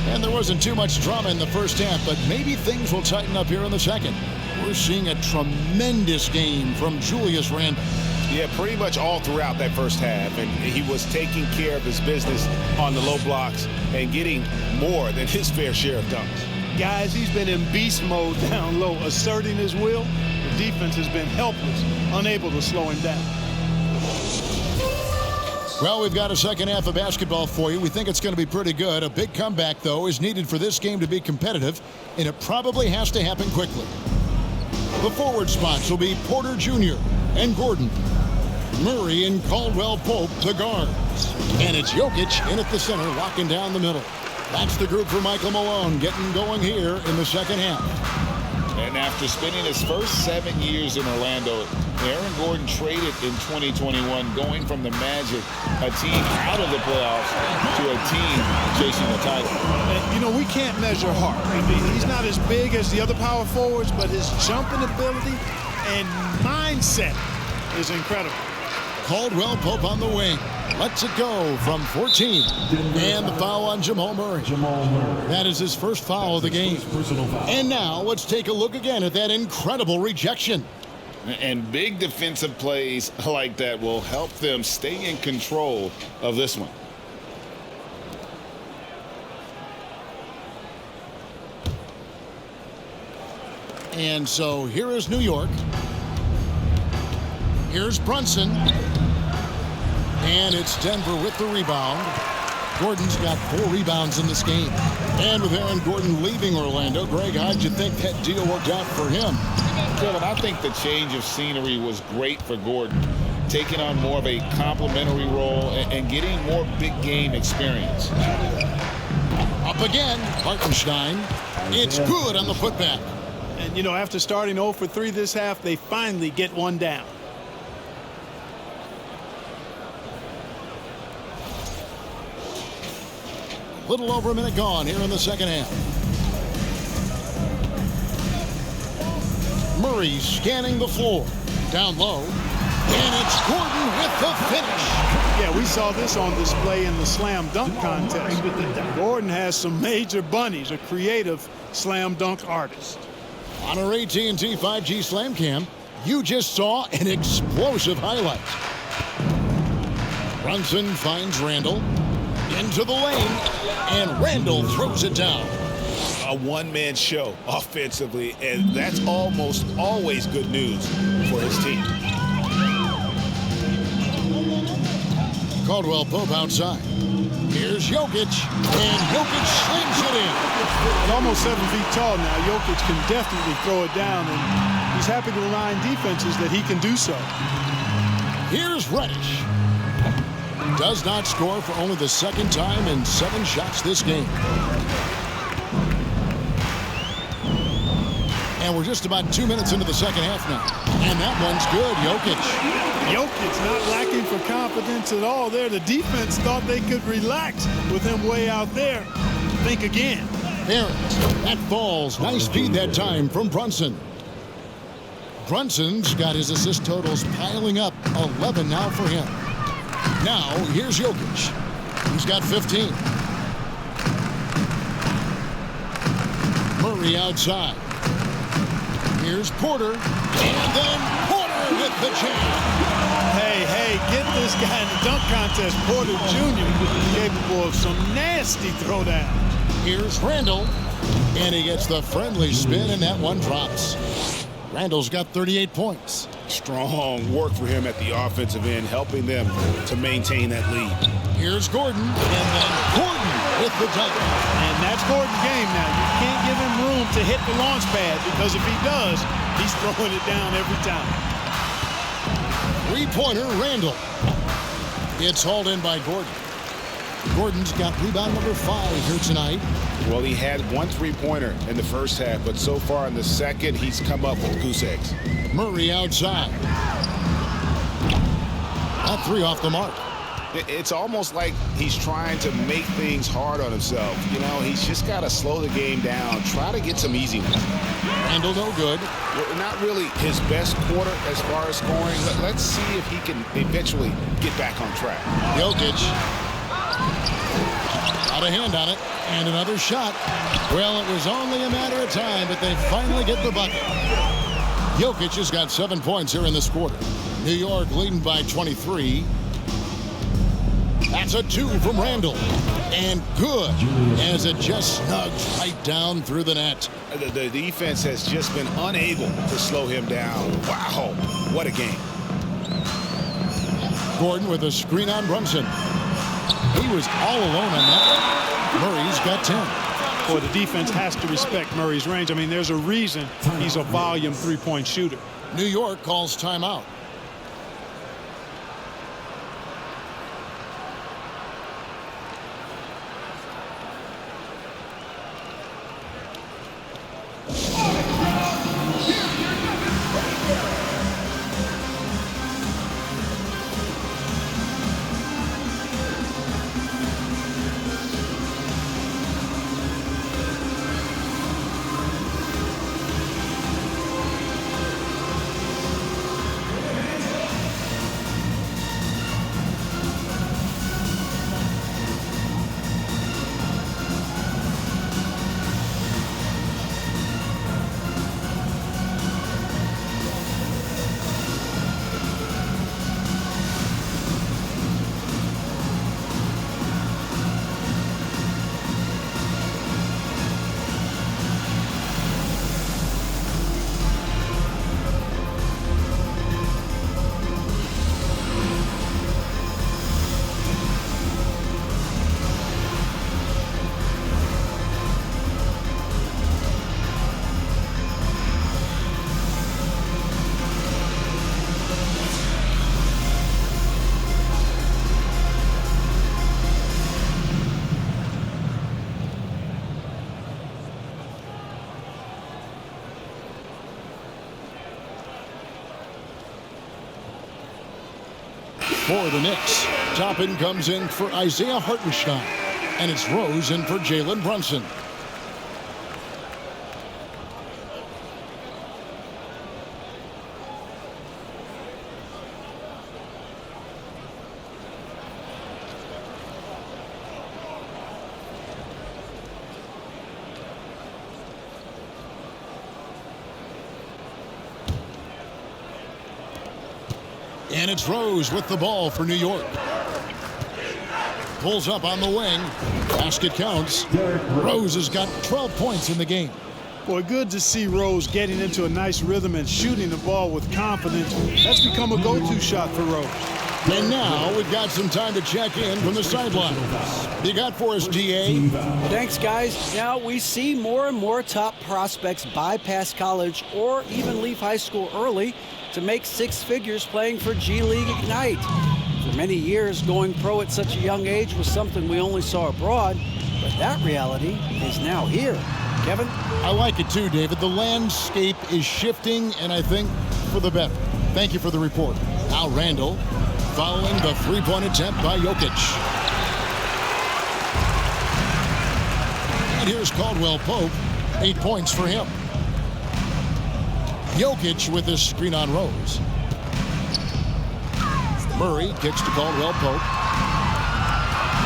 And there wasn't too much drama in the first half, but maybe things will tighten up here in the second. We're seeing a tremendous game from Julius Randle. Yeah, pretty much all throughout that first half, and he was taking care of his business on the low blocks and getting more than his fair share of dunks. Guys, he's been in beast mode down low, asserting his will. The defense has been helpless, unable to slow him down. Well, we've got a second half of basketball for you. We think it's going to be pretty good. A big comeback, though, is needed for this game to be competitive, and it probably has to happen quickly. The forward spots will be Porter Jr. and Gordon. Murray and Caldwell Pope to guards. And it's Jokic in at the center, locking down the middle. That's the group for Michael Malone getting going here in the second half. And after spending his first 7 years in Orlando, Aaron Gordon traded in 2021, going from the Magic, a team out of the playoffs, to a team chasing the title. And, we can't measure heart. I mean, he's not as big as the other power forwards, but his jumping ability and mindset is incredible. Caldwell Pope on the wing. Lets it go from 14. And the foul on Jamal Murray. That is his first foul of the game. And now let's take a look again at that incredible rejection. And big defensive plays like that will help them stay in control of this one. And so here is New York. Here's Brunson. And it's Denver with the rebound. Gordon's got 4 rebounds in this game. And with Aaron Gordon leaving Orlando, Greg, how'd you think that deal worked out for him? Kevin, I think the change of scenery was great for Gordon, taking on more of a complimentary role and getting more big game experience. Up again, Hartenstein. It's good on the putback. And, after starting 0 for 3 this half, they finally get one down. Little over a minute gone here in the second half. Murray scanning the floor. Down low. And it's Gordon with the finish. Yeah, we saw this on display in the slam dunk contest. Gordon has some major bunnies, a creative slam dunk artist. On our AT&T 5G Slam Cam, you just saw an explosive highlight. Brunson finds Randle. into the lane, and Randle throws it down. A one-man show offensively, and that's almost always good news for his team. Caldwell Pope outside. Here's Jokic, and Jokic slings it in. At almost 7 feet tall now, Jokic can definitely throw it down, and he's happy to remind defenses that he can do so. Here's Reddish. Does not score for only the second time in 7 shots this game. And we're just about 2 minutes into the second half now. And that one's good, Jokic. Jokic not lacking for confidence at all there. The defense thought they could relax with him way out there. Think again. Barrett, that falls. Nice feed that time from Brunson. Brunson's got his assist totals piling up. 11 now for him. Now, here's Jokic. He's got 15. Murray outside. Here's Porter, and then Porter with the jam. Hey, get this guy in the dunk contest. Porter Jr. capable of some nasty throwdown. Here's Randle, and he gets the friendly spin, and that one drops. Randle's got 38 points. Strong work for him at the offensive end, helping them to maintain that lead. Here's Gordon, and then Gordon with the dunk. And that's Gordon's game now. You can't give him room to hit the launch pad, because if he does, he's throwing it down every time. Three-pointer, Randle. It's hauled in by Gordon. Gordon's got rebound number 5 here tonight. Well, he had 1 three-pointer in the first half, but so far in the second, he's come up with goose eggs. Murray outside. That 3 off the mark. It's almost like he's trying to make things hard on himself. You know, he's just got to slow the game down, try to get some easy ones. Randle no good. Well, not really his best quarter as far as scoring. Let's see if he can eventually get back on track. Jokic. Out of hand on it. And another shot. Well, it was only a matter of time, but they finally get the bucket. Jokic has got 7 points here in this quarter. New York leading by 23. That's a 2 from Randle. And good, as it just snugs right down through the net. The defense has just been unable to slow him down. Wow, what a game. Gordon with a screen on Brunson. He was all alone on that. Murray's got 10. Boy, the defense has to respect Murray's range. I mean, there's a reason he's a volume three-point shooter. New York calls timeout. For the Knicks, Toppin comes in for Isaiah Hartenstein, and it's Rose in for Jalen Brunson. And it's Rose with the ball for New York. pulls up on the wing. Basket counts. Rose has got 12 points in the game. Boy, good to see Rose getting into a nice rhythm and shooting the ball with confidence. That's become a go-to shot for Rose. And now we've got some time to check in from the sideline. You got for us, DA? Thanks, guys. Now we see more and more top prospects bypass college or even leave high school early to make six figures playing for G League Ignite. For many years, going pro at such a young age was something we only saw abroad, but that reality is now here. Kevin? I like it too, David. The landscape is shifting, and I think for the better. Thank you for the report. Now Randle following the three-point attempt by Jokic. And here's Caldwell Pope, 8 points for him. Jokic with a screen on Rose. Murray kicks to Caldwell Pope.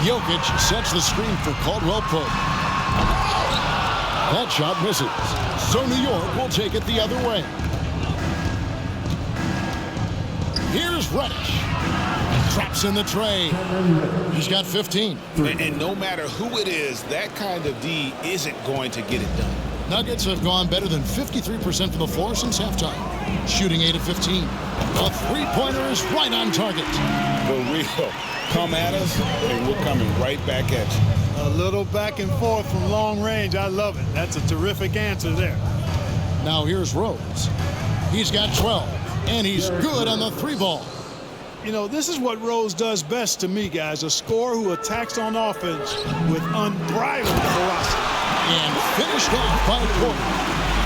Jokic sets the screen for Caldwell Pope. That shot misses. So New York will take it the other way. Here's Reddish. Traps in the tray. He's got 15. And no matter who it is, that kind of D isn't going to get it done. Nuggets have gone better than 53% from the floor since halftime. Shooting 8 of 15. The three-pointer is right on target. For real. Come at us, and we're coming right back at you. A little back and forth from long range. I love it. That's a terrific answer there. Now here's Rose. He's got 12, and he's good on the three ball. You know, this is what Rose does best to me, guys. A scorer who attacks on offense with unbridled ferocity. And finished off by Porter.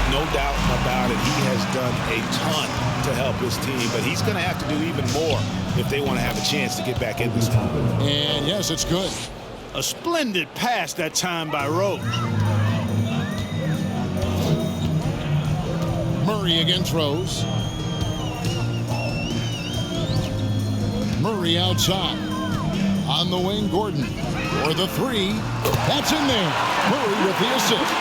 No doubt about it. He has done a ton to help his team, but he's going to have to do even more if they want to have a chance to get back in this team. And yes, it's good. A splendid pass that time by Rose. Murray against Rose. Murray outside. On the wing, Gordon. For the three. That's in there. Murray with the assist.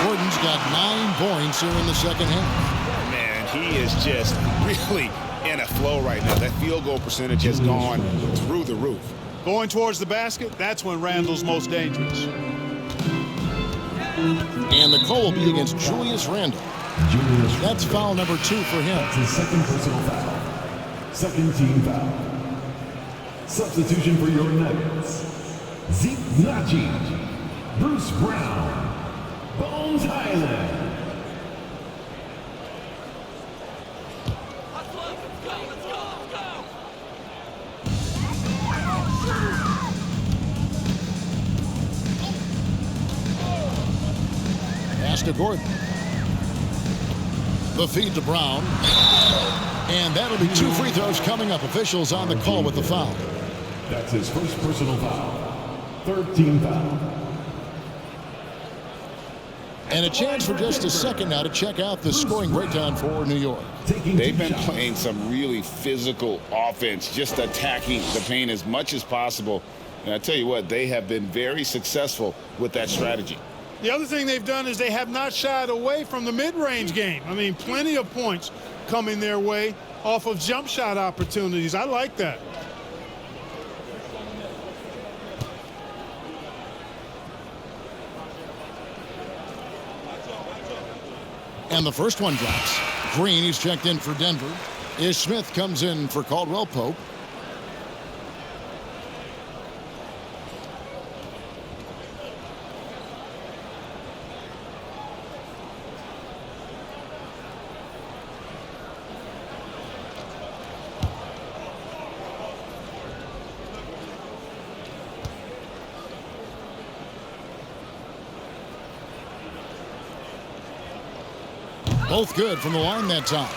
Gordon's got 9 points here in the second half. Man, he is just really in a flow right now. That field goal percentage has gone through the roof. Going towards the basket, that's when Randle's most dangerous. And the call will be against Julius Randle. That's foul number 2 for him. That's his second personal foul. Second team foul. Substitution for your Nuggets. Zeke Naji, Bruce Brown, Bones Highland. Pass to Gordon. The feed to Brown. And that'll be 2 free throws coming up. Officials on the call with the foul. That's his first personal foul. Third team foul. And a chance for just a second now to check out the scoring breakdown for New York. They've been playing some really physical offense, just attacking the paint as much as possible. And I tell you what, they have been very successful with that strategy. The other thing they've done is they have not shied away from the mid-range game. I mean, plenty of points coming their way off of jump shot opportunities. I like that. And the first one drops. Green, he's checked in for Denver. Ish Smith comes in for Caldwell Pope. Both good from the line that time.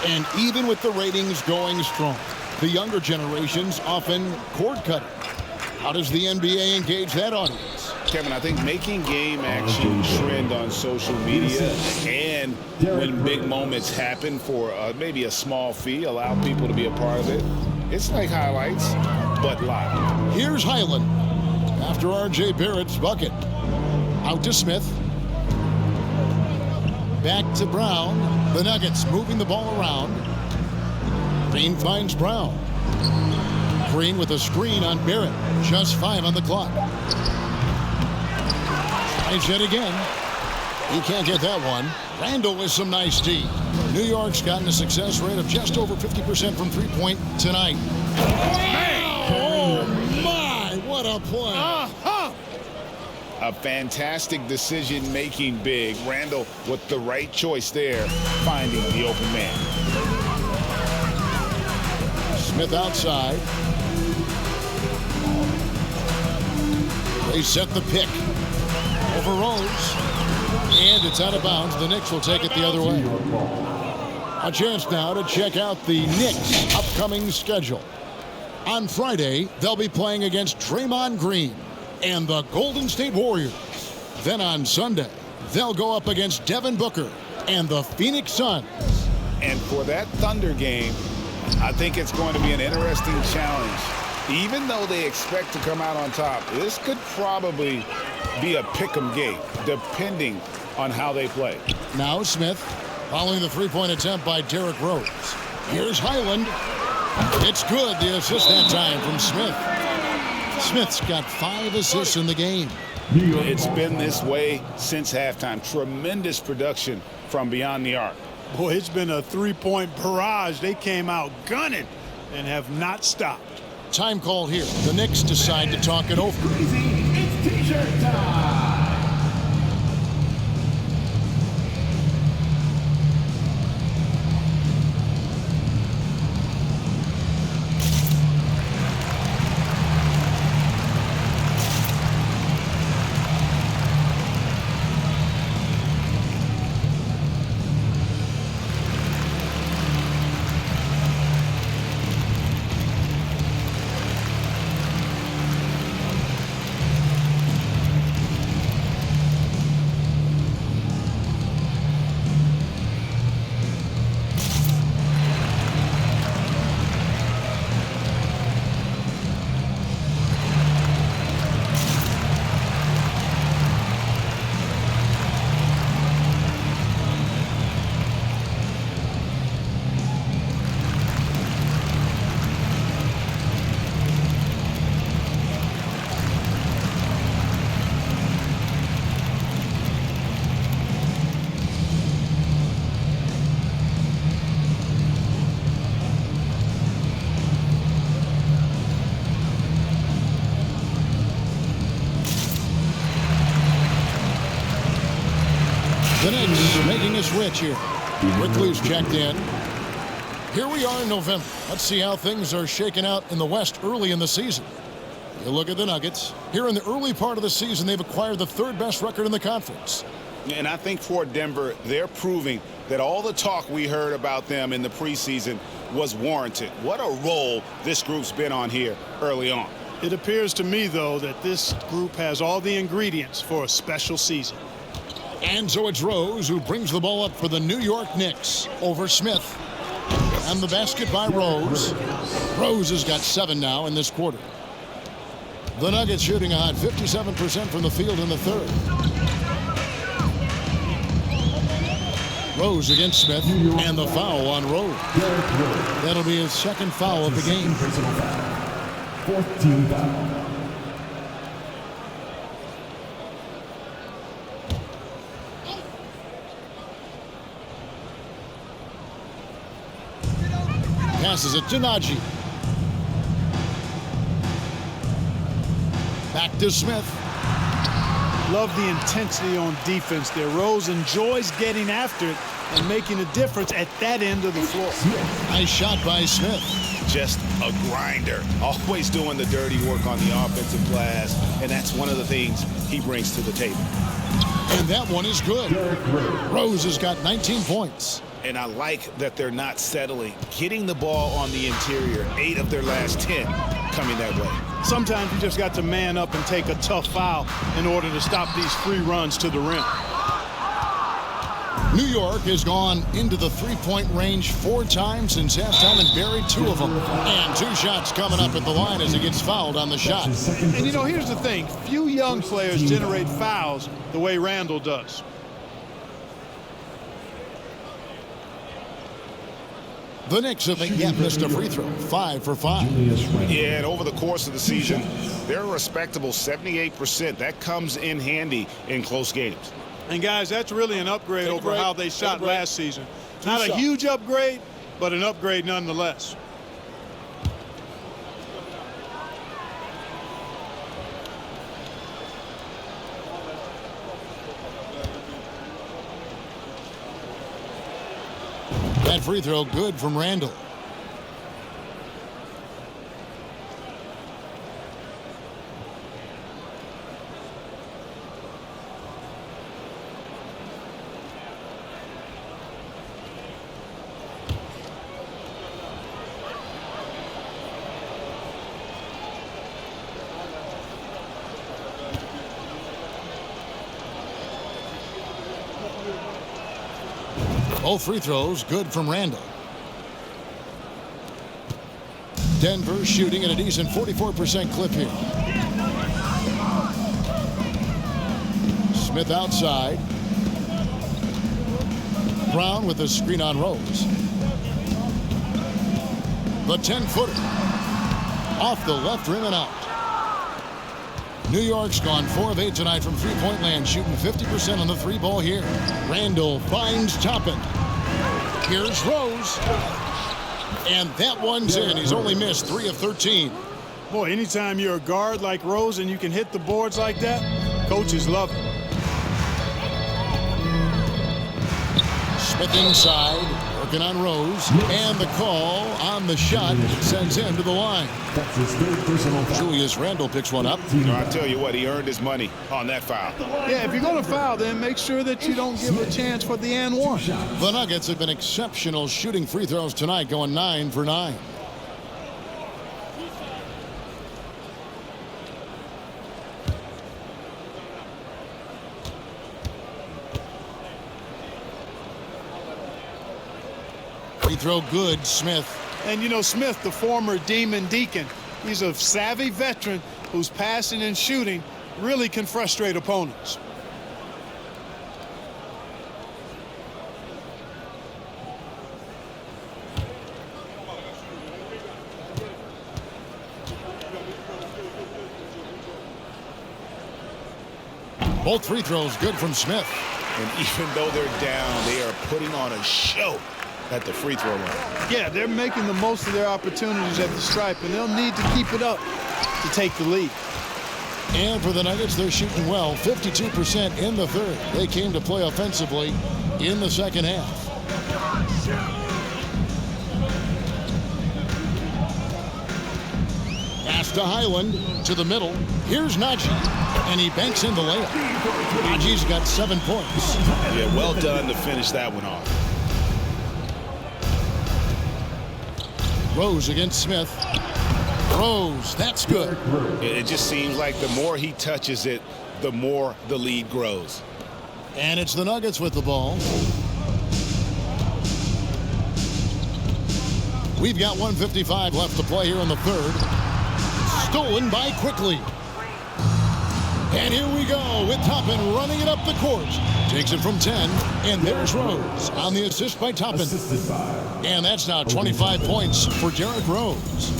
And even with the ratings going strong, the younger generations often cord cutting. How does the NBA engage that audience? Kevin, I think making game action trend on social media and when big moments happen for maybe a small fee, allow people to be a part of it. It's like highlights, but live. Here's Highland after R.J. Barrett's bucket. Out to Smith. Back to Brown. The Nuggets moving the ball around. Green finds Brown. Green with a screen on Barrett. Just 5 on the clock. Tries it again. He can't get that one. Randle with some nice D. New York's gotten a success rate of just over 50% from three-point tonight. Oh, my! What a play. A fantastic decision-making big. Randle with the right choice there, finding the open man. Smith outside. They set the pick. Over Rose. And it's out of bounds. The Knicks will take it the other way. A chance now to check out the Knicks' upcoming schedule. On Friday, they'll be playing against Draymond Green and the Golden State Warriors. Then on Sunday, they'll go up against Devin Booker and the Phoenix Suns. And for that Thunder game, I think it's going to be an interesting challenge. Even though they expect to come out on top, this could probably be a pick'em game, depending on how they play. Now Smith, following the three-point attempt by Derrick Rose. Here's Highland. It's good, the assist that time from Smith. Smith's got 5 assists in the game. It's been this way since halftime. Tremendous production from beyond the arc. Boy, it's been a three-point barrage. They came out gunning and have not stopped. Time call here. The Knicks decide to talk it over. It's t-shirt time. The Knicks making a switch here. Quickly's checked in. Here we are in November. Let's see how things are shaking out in the West early in the season. You look at the Nuggets. Here in the early part of the season, they've acquired the 3rd best record in the conference. And I think for Denver, they're proving that all the talk we heard about them in the preseason was warranted. What a role this group's been on here early on. It appears to me, though, that this group has all the ingredients for a special season. And so it's Rose who brings the ball up for the New York Knicks over Smith. And the basket by Rose. Rose has got 7 now in this quarter. The Nuggets shooting a hot 57% from the field in the 3rd. Rose against Smith, and the foul on Rose. That'll be his 2nd foul of the game. 4th team foul. Passes it to Najee. Back to Smith. Love the intensity on defense there. Rose enjoys getting after it and making a difference at that end of the floor. Nice shot by Smith. Just a grinder. Always doing the dirty work on the offensive glass, and that's one of the things he brings to the table. And that one is good. Rose has got 19 points. And I like that they're not settling. Getting the ball on the interior, 8 of their last 10 coming that way. Sometimes you just got to man up and take a tough foul in order to stop these free runs to the rim. New York has gone into the three-point range 4 times since halftime and buried 2 of them. And 2 shots coming up at the line as he gets fouled on the shot. And you know, here's the thing. Few young players generate fouls the way Randle does. The Knicks haven't yet missed a free throw, 5 for 5. Yeah, and over the course of the season, they're a respectable 78%. That comes in handy in close games. And guys, that's really an upgrade over how they shot last season. Not a shots. huge upgrade, but an upgrade nonetheless. That free throw good from Randle. Both free throws good from Randle. Denver shooting at a decent 44% clip here. Smith outside. Brown with the screen on Rose. The 10-footer. Off the left rim and out. New York's gone 4 of 8 tonight from three-point land, shooting 50% on the three ball here. Randle finds Toppin. Here's Rose. And that one's in. He's only missed 3 of 13. Boy, anytime you're a guard like Rose and you can hit the boards like that, coaches love it. Smith inside, working on Rose, and the call on the shot sends him to the line. That's his third personal foul. Julius Randle picks one up. I tell you what, he earned his money on that foul. Yeah, if you're going to foul, then make sure that you don't give a chance for the and one. The Nuggets have been exceptional shooting free throws tonight, going 9 for 9. Free throw good, Smith. And you know, Smith, the former Demon Deacon, he's a savvy veteran whose passing and shooting really can frustrate opponents. Both free throws good from Smith. And even though they're down, they are putting on a show at the free throw line. Yeah, they're making the most of their opportunities at the stripe, and they'll need to keep it up to take the lead. And for the Nuggets, they're shooting well, 52% in the third. They came to play offensively in the second half. Pass to Highland, to the middle. Here's Najee, and he banks in the layup. Najee's got 7 points. Yeah, well done to finish that one off. Rose against Smith. Rose, that's good. It just seems like the more he touches it, the more the lead grows. And it's the Nuggets with the ball. We've got 1:55 left to play here in the third. Stolen by Quickly. And here we go with Toppin running it up the court. Takes it from 10, and there's Rose on the assist by Toppin. And that's now 25 points for Derrick Rose.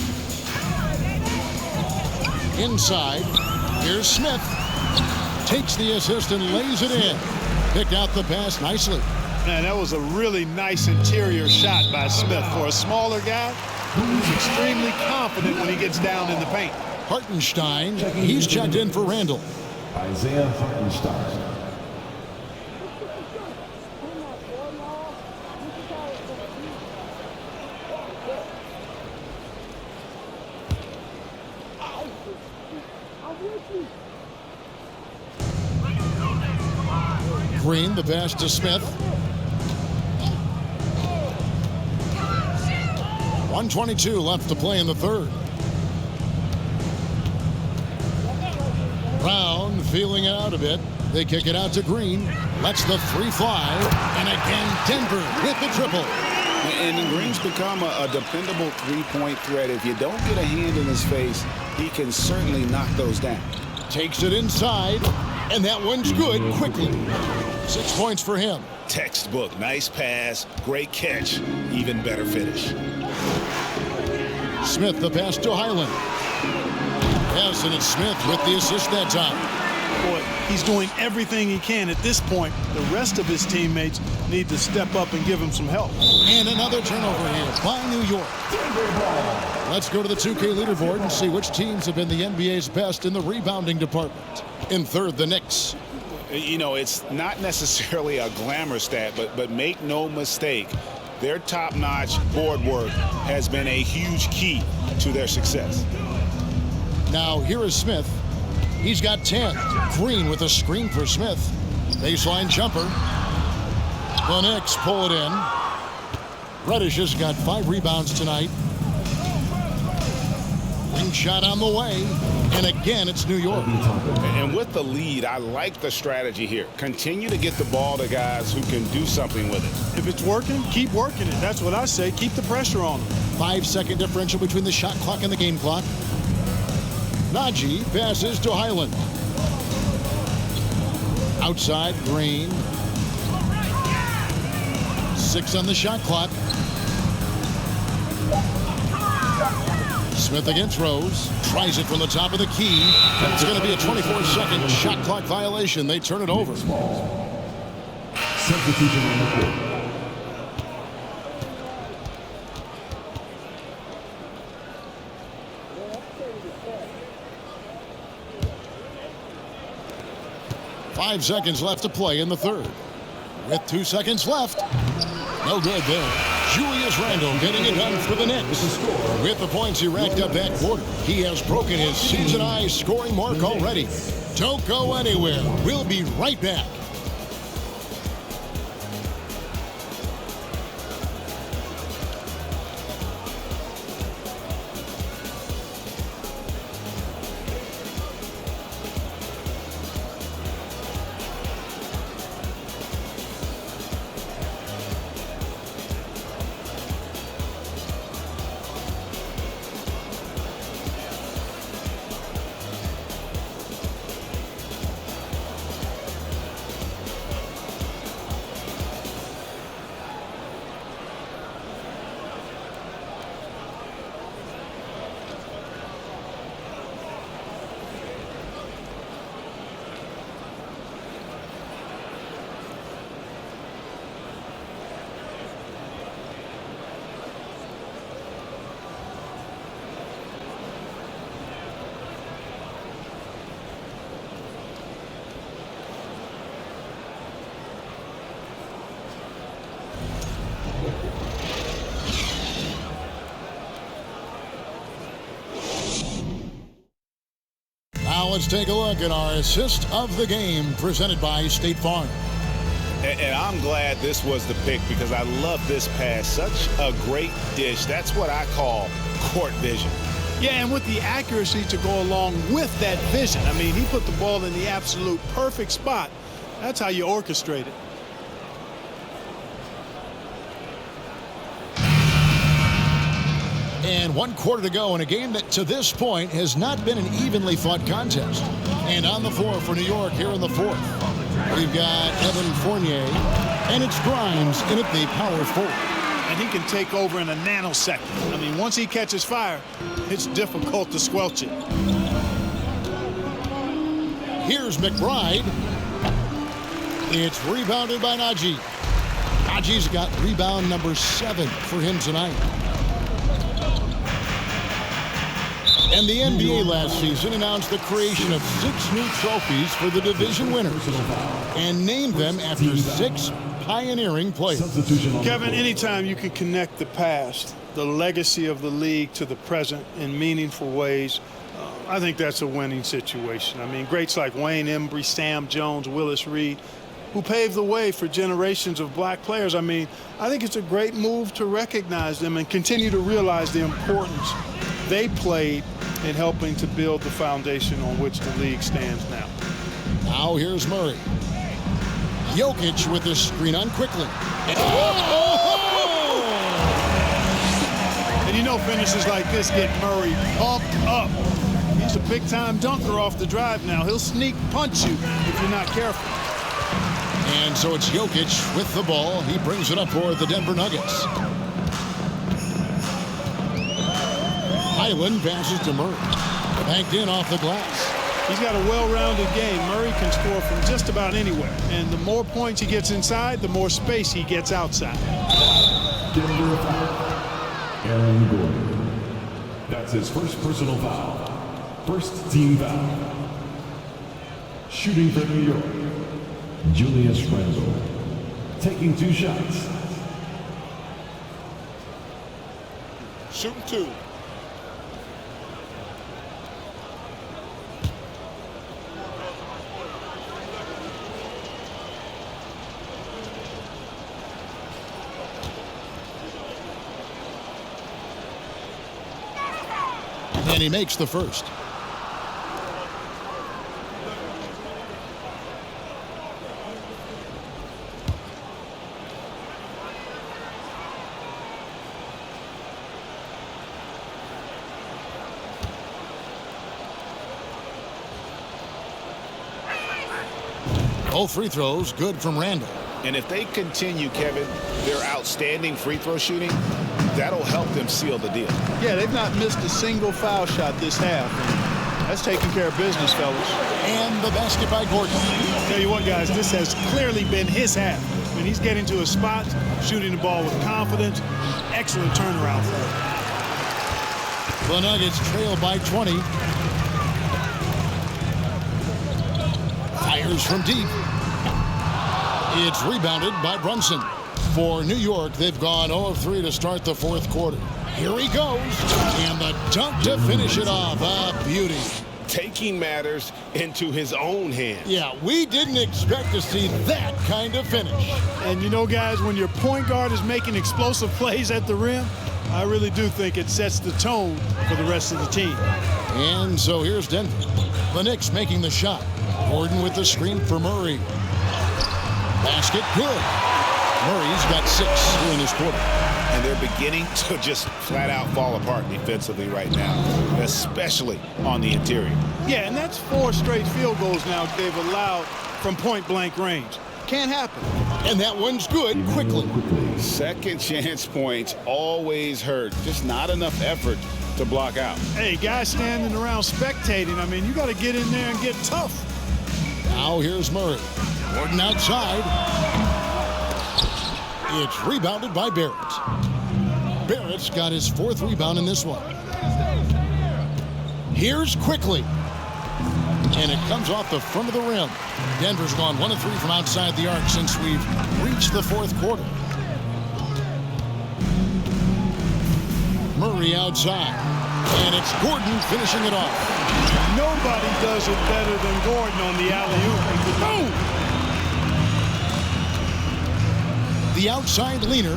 Inside, here's Smith. Takes the assist and lays it in. Picked out the pass nicely. Man, that was a really nice interior shot by Smith. For a smaller guy, he's extremely confident when he gets down in the paint. Hartenstein, he's checked in for Randle. Isaiah Hartenstein. Green, the pass to Smith. 1:22 left to play in the third. Brown feeling it out a bit. They kick it out to Green. Lets the three fly. And again, Denver with the triple. And Green's become a dependable three-point threat. If you don't get a hand in his face, he can certainly knock those down. Takes it inside. And that one's good quickly. 6 points for him. Textbook, nice pass, great catch, even better finish. Smith, the pass to Highland. Yes, and it's Smith with the assist that time. Boy, he's doing everything he can at this point. The rest of his teammates need to step up and give him some help. And another turnover here by New York. Let's go to the 2K leaderboard and see which teams have been the NBA's best in the rebounding department. In third, the Knicks. You know, it's not necessarily a glamour stat, but make no mistake, their top-notch board work has been a huge key to their success. Now, here is Smith. He's got 10. Green with a screen for Smith. Baseline jumper. The Knicks pull it in. Reddish has got 5 rebounds tonight. Wing shot on the way. And again, it's New York. And with the lead, I like the strategy here. Continue to get the ball to guys who can do something with it. If it's working, keep working it. That's what I say. Keep the pressure on them. 5-second differential between the shot clock and the game clock. Najee passes to Highland. Outside, Green. 6 on the shot clock. Smith against Rose. Tries it from the top of the key. And it's going to be a 24-second shot clock violation. They turn it over. Substitution on the court. Five seconds left to play in the third. With 2 seconds left. No good there. Julius Randle getting it done for the Knicks. With the points he racked up that quarter, he has broken his season-high scoring mark already. Don't go anywhere. We'll be right back. Now let's take a look at our assist of the game presented by State Farm. And I'm glad this was the pick because I love this pass. Such a great dish. That's what I call court vision. Yeah, and with the accuracy to go along with that vision. I mean, he put the ball in the absolute perfect spot. That's how you orchestrate it. And 1 quarter to go in a game that to this point has not been an evenly fought contest. And on the floor for New York here in the fourth, we've got Evan Fournier, and it's Grimes in at the power forward. And he can take over in a nanosecond. I mean, once he catches fire, it's difficult to squelch it. Here's McBride. It's rebounded by Najee. Najee's got rebound number 7 for him tonight. And the NBA last season announced the creation of 6 new trophies for the division winners and named them after 6 pioneering players. Kevin, anytime you can connect the past, the legacy of the league to the present in meaningful ways, I think that's a winning situation. I mean, greats like Wayne Embry, Sam Jones, Willis Reed, who paved the way for generations of black players. I mean, I think it's a great move to recognize them and continue to realize the importance they played in helping to build the foundation on which the league stands now. Now here's Murray. Jokic with this screen on quickly. And you know finishes like this get Murray pumped up. He's a big-time dunker off the drive now. He'll sneak punch you if you're not careful. And so it's Jokic with the ball. He brings it up for the Denver Nuggets. Highland passes to Murray. Banked in off the glass. He's got a well-rounded game. Murray can score from just about anywhere. And the more points he gets inside, the more space he gets outside. Denver foul. Aaron Gordon. That's his first personal foul. First team foul. Shooting for New York, Julius Randle. Taking 2 shots. Shooting 2. And he makes the first. All free throws good from Randle. And if they continue, Kevin, their outstanding free throw shooting, that'll help them seal the deal. Yeah, they've not missed a single foul shot this half. That's taking care of business, fellas. And the basket by Gordon. Tell you what, guys, this has clearly been his half. I mean, he's getting to his spot, shooting the ball with confidence. Excellent turnaround for him. The Nuggets trail by 20. Fires from deep. It's rebounded by Brunson. For New York, they've gone 0 of 3 to start the fourth quarter. Here he goes. And the dunk to finish it off. A beauty. Taking matters into his own hands. Yeah, we didn't expect to see that kind of finish. And you know, guys, when your point guard is making explosive plays at the rim, I really do think it sets the tone for the rest of the team. And so here's Denver. The Knicks making the shot. Gordon with the screen for Murray. Basket good. Murray's got 6 here in this quarter. And they're beginning to just flat out fall apart defensively right now, especially on the interior. Yeah, and that's 4 straight field goals now they've allowed from point-blank range. Can't happen. And that one's good quickly. Second chance points always hurt. Just not enough effort to block out. Hey, guys standing around spectating, I mean, you got to get in there and get tough. Now here's Murray. Gordon outside. It's rebounded by Barrett. Barrett's got his 4th rebound in this one. Here's quickly. And it comes off the front of the rim. Denver's gone 1 of 3 from outside the arc since we've reached the fourth quarter. Murray outside. And it's Gordon finishing it off. Nobody does it better than Gordon on the alley-oop. Boom! The outside leaner.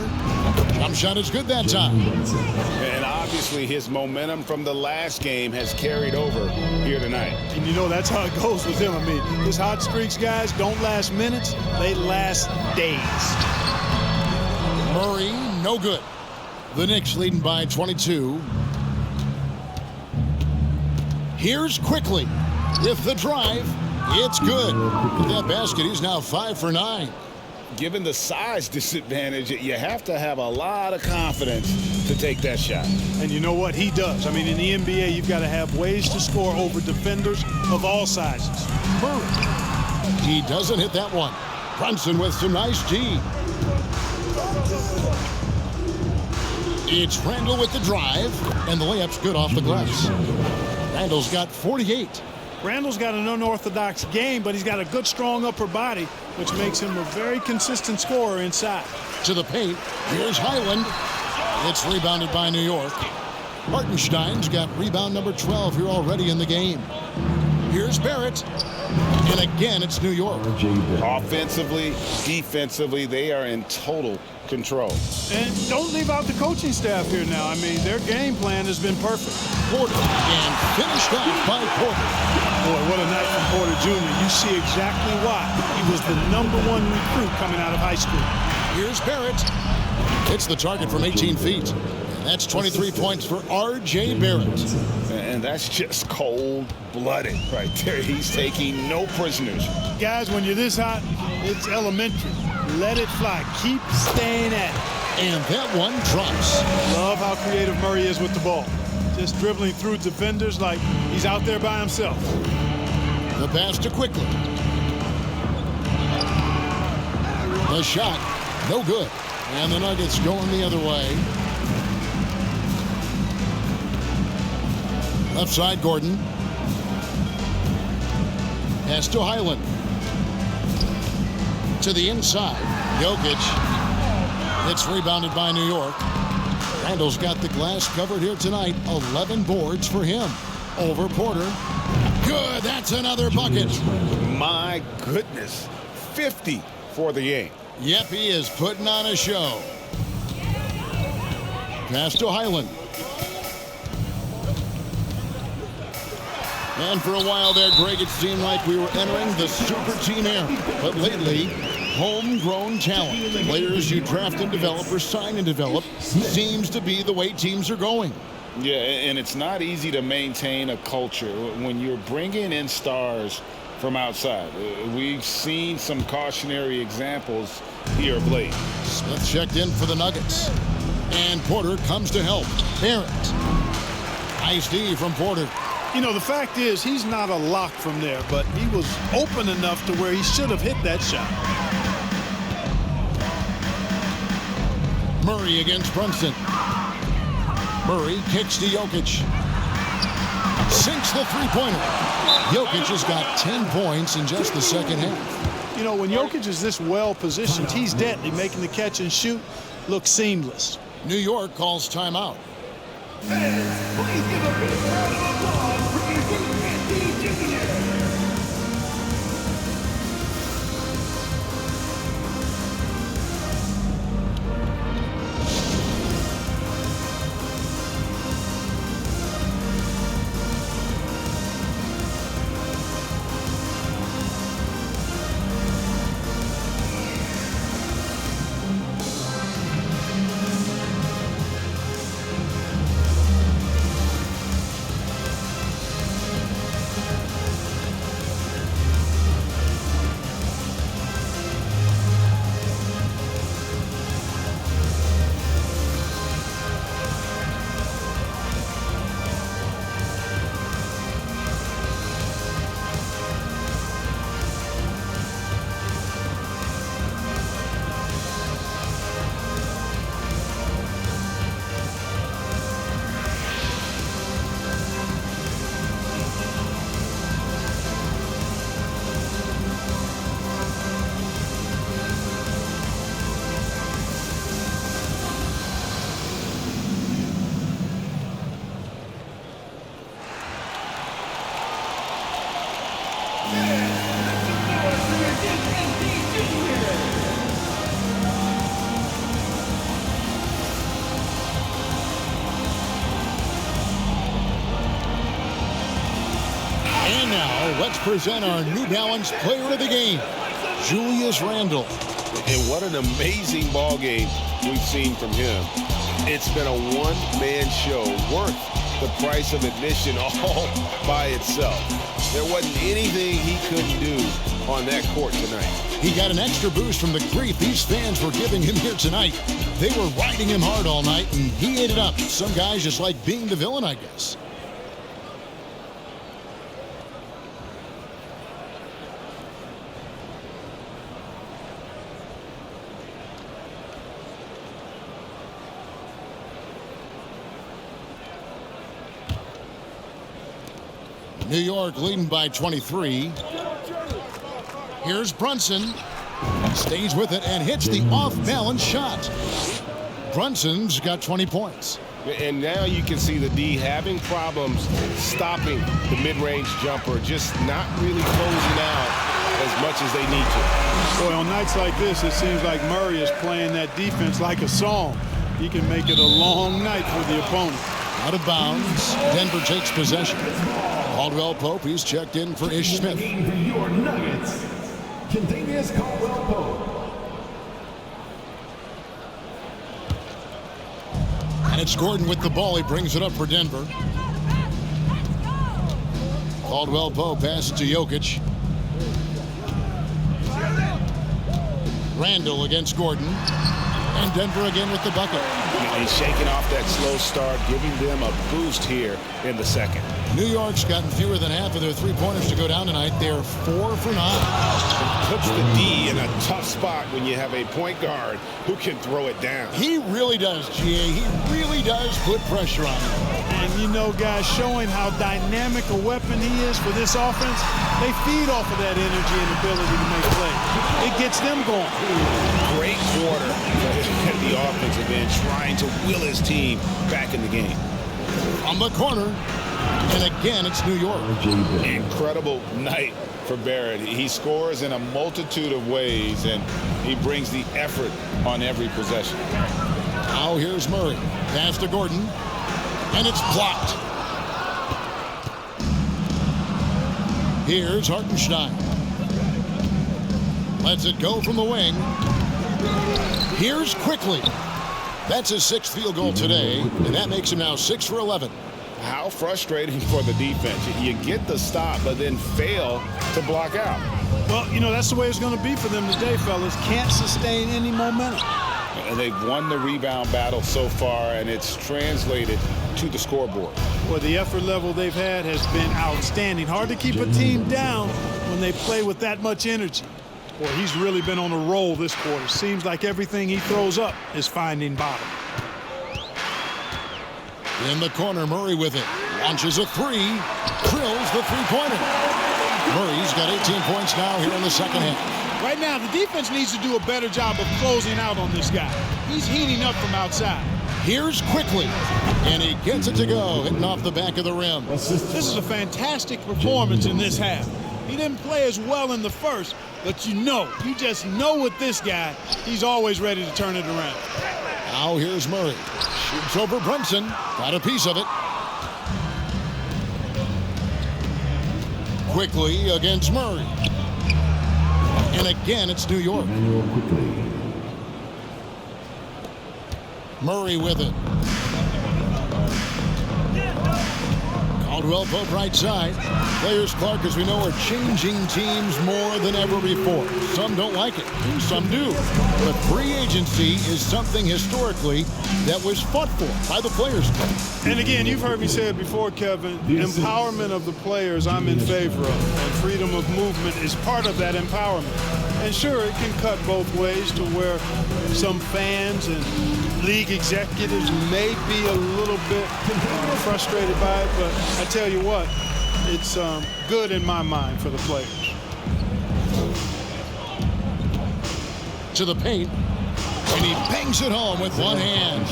Jump shot is good that time. And obviously his momentum from the last game has carried over here tonight. And you know that's how it goes with him. I mean, his hot streaks, guys, don't last minutes. They last days. Murray, no good. The Knicks leading by 22. Here's quickly. With the drive, it's good. With that basket, he's now 5 for 9. Given the size disadvantage, you have to have a lot of confidence to take that shot. And you know what? He does. I mean, in the NBA, you've got to have ways to score over defenders of all sizes. Murray. He doesn't hit that one. Brunson with some nice G. It's Randle with the drive, and the layup's good off the glass. Randle's got 48. Randle's got an unorthodox game, but he's got a good, strong upper body, which makes him a very consistent scorer inside. To the paint, here's Highland. It's rebounded by New York. Hartenstein's got rebound number 12 here already in the game. Here's Barrett. And again, it's New York. Offensively, defensively, they are in total control. And don't leave out the coaching staff here now. I mean, their game plan has been perfect. Porter, and finished off by Porter. Boy, what a night from Porter Jr. You see exactly why he was the #1 recruit coming out of high school. Here's Barrett. It's the target from 18 feet. And that's 23 points for R.J. Barrett. And that's just cold-blooded right there. He's taking no prisoners. Guys, when you're this hot, it's elementary. Let it fly. Keep staying at it. And that one drops. Love how creative Murray is with the ball. Just dribbling through defenders like he's out there by himself. The pass to Quickly. The shot, no good. And the Nuggets going the other way. Left side, Gordon. Pass to Highland. To the inside. Jokic. It's rebounded by New York. Randle's got the glass covered here tonight. 11 boards for him. Over Porter. Good. That's another bucket. My goodness. 50 for the game. Yep, he is putting on a show. Pass to Highland. And for a while there, Greg, it seemed like we were entering the super team era. But lately, homegrown talent, players you draft and develop or sign and develop, seems to be the way teams are going. Yeah, and it's not easy to maintain a culture when you're bringing in stars from outside. We've seen some cautionary examples here of late. Smith checked in for the Nuggets. And Porter comes to help. Barrett. Nice D from Porter. You know, the fact is he's not a lock from there, but he was open enough to where he should have hit that shot. Murray against Brunson. Murray kicks to Jokic. Sinks the three-pointer. Jokic has got 10 points in just the second half. You know, when Jokic is this well positioned, he's deadly, making the catch and shoot look seamless. New York calls timeout. Fans, please give a big round of applause for Andy Julius. And now, let's present our New Balance Player of the Game, Julius Randle. And what an amazing ball game we've seen from him. It's been a one-man show worth the price of admission all by itself. There wasn't anything he couldn't do on that court tonight. He got an extra boost from the grief these fans were giving him here tonight. They were riding him hard all night, and he ate it up. Some guys just like being the villain, I guess. New York leading by 23. Here's Brunson. Stays with it and hits the off-balance shot. Brunson's got 20 points. And now you can see the D having problems stopping the mid-range jumper, just not really closing out as much as they need to. Boy, on nights like this, it seems like Murray is playing that defense like a song. He can make it a long night for the opponent. Out of bounds. Denver takes possession. Caldwell Pope, he's checked in for Ish Smith. For your Nuggets, Contagious Caldwell Pope. And it's Gordon with the ball. He brings it up for Denver. Caldwell Pope passes to Jokic. Randle against Gordon. And Denver again with the bucket. He's shaking off that slow start, giving them a boost here in the second. New York's gotten fewer than half of their three-pointers to go down tonight. They're 4 for 9. Puts the D in a tough spot when you have a point guard who can throw it down. He really does, GA. He really does put pressure on him. And you know, guys, showing how dynamic a weapon he is for this offense, they feed off of that energy and ability to make plays. It gets them going. Great quarter at the offensive end, trying to will his team back in the game. On the corner, and again, it's New York. Incredible night for Barrett. He scores in a multitude of ways, and he brings the effort on every possession. Now here's Murray. Pass to Gordon, and it's blocked. Here's Hartenstein. Lets it go from the wing. Here's Quickly. That's his 6th field goal today, and that makes him now 6 for 11. How frustrating for the defense. You get the stop, but then fail to block out. Well, you know, that's the way it's going to be for them today, fellas. Can't sustain any momentum. And they've won the rebound battle so far, and it's translated to the scoreboard. Well, the effort level they've had has been outstanding. Hard to keep a team down when they play with that much energy. Boy, he's really been on a roll this quarter. Seems like everything he throws up is finding bottom. In the corner, Murray with it. Launches a three. Drills the three-pointer. Murray's got 18 points now here in the second half. Right now, the defense needs to do a better job of closing out on this guy. He's heating up from outside. Here's Quickly, and he gets it to go, hitting off the back of the rim. This is a fantastic performance in this half. He didn't play as well in the first, but you just know with this guy, he's always ready to turn it around. Now here's Murray. Shoots over Brunson. Got a piece of it. Quickly against Murray. And again, it's New York. Murray with it. Caldwell Pope right side. Players, Clark, as we know, are changing teams more than ever before. Some don't like it. Some do. But free agency is something historically that was fought for by the Players Club. And again, you've heard me say it before, Kevin. Empowerment of the players I'm in favor of. And freedom of movement is part of that empowerment. And sure, it can cut both ways to where some fans and league executives may be a little bit frustrated by it, but I tell you what, it's good in my mind for the players. To the paint, and he bangs it home with one hand.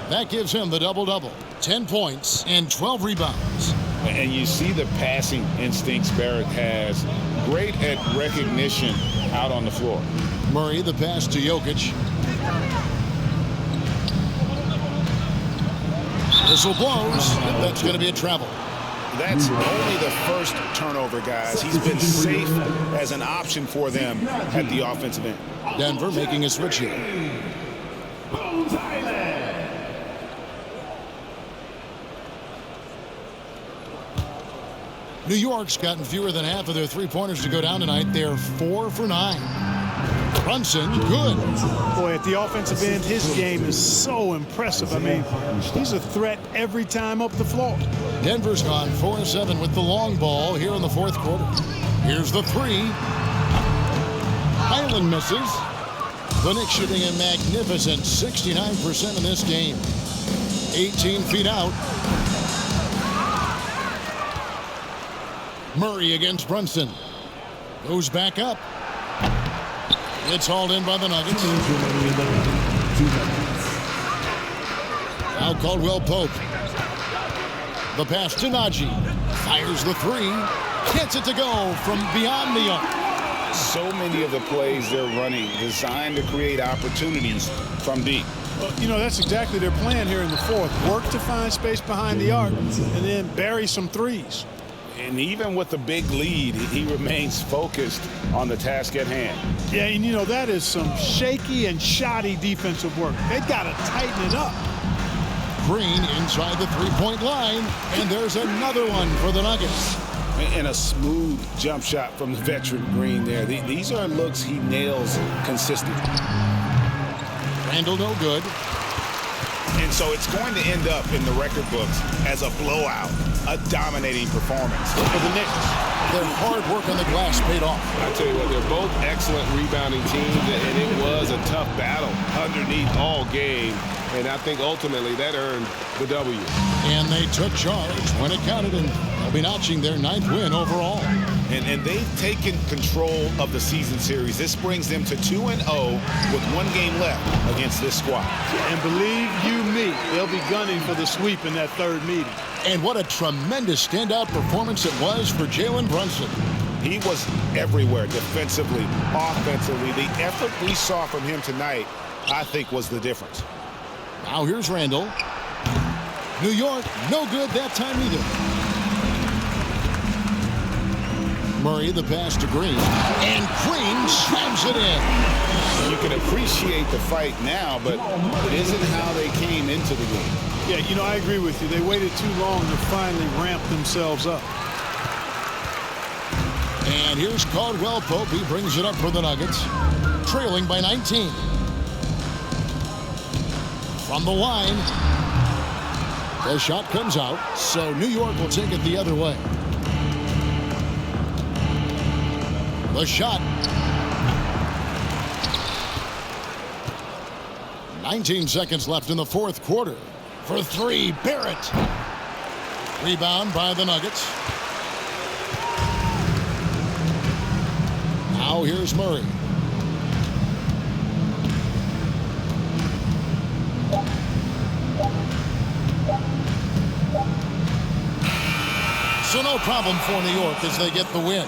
That gives him the double-double. 10 points and 12 rebounds. And you see the passing instincts Barrett has. Great at recognition out on the floor. Murray, the pass to Jokic. Whistle blows. That's going to be a travel. That's only the first turnover, guys. He's been safe as an option for them at the offensive end. Denver making a switch here. New York's gotten fewer than half of their three-pointers to go down tonight. They're 4 for 9. Brunson, good. Boy, at the offensive end, his game is so impressive. I mean, he's a threat every time up the floor. Denver's gone 4-7 with the long ball here in the fourth quarter. Here's the three. Highland misses. The Knicks shooting a magnificent 69% in this game. 18 feet out. Murray against Brunson. Goes back up. It's hauled in by the Nuggets. Now Caldwell Pope. The pass to Najee. Fires the three. Gets it to go from beyond the arc. So many of the plays they're running designed to create opportunities from deep. Well, you know, that's exactly their plan here in the fourth. Work to find space behind the arc and then bury some threes. And even with the big lead, he remains focused on the task at hand. Yeah, and you know, that is some shaky and shoddy defensive work. They've got to tighten it up. Green inside the three-point line, and there's another one for the Nuggets. And a smooth jump shot from the veteran Green there. These are looks he nails consistently. Randle no good. And so it's going to end up in the record books as a blowout, a dominating performance for the Knicks. Their hard work on the glass paid off. I tell you what, they're both excellent rebounding teams, and it was a tough battle underneath all game. And I think ultimately that earned the W. And they took charge when it counted, and they'll be notching their 9th win overall. And they've taken control of the season series. This brings them to 2-0 with 1 game left against this squad. And believe you me, they'll be gunning for the sweep in that 3rd meeting. And what a tremendous standout performance it was for Jalen Brunson. He was everywhere defensively, offensively. The effort we saw from him tonight, I think, was the difference. Now here's Randle. New York, no good that time either. Murray, the pass to Green. And Green slams it in. You can appreciate the fight now, but it isn't how they came into the game. Yeah, you know, I agree with you. They waited too long to finally ramp themselves up. And here's Caldwell Pope. He brings it up for the Nuggets, trailing by 19. From the line, the shot comes out, so New York will take it the other way. The shot. 19 seconds left in the 4th quarter. For 3, Barrett. Rebound by the Nuggets. Now here's Murray. So no problem for New York as they get the win.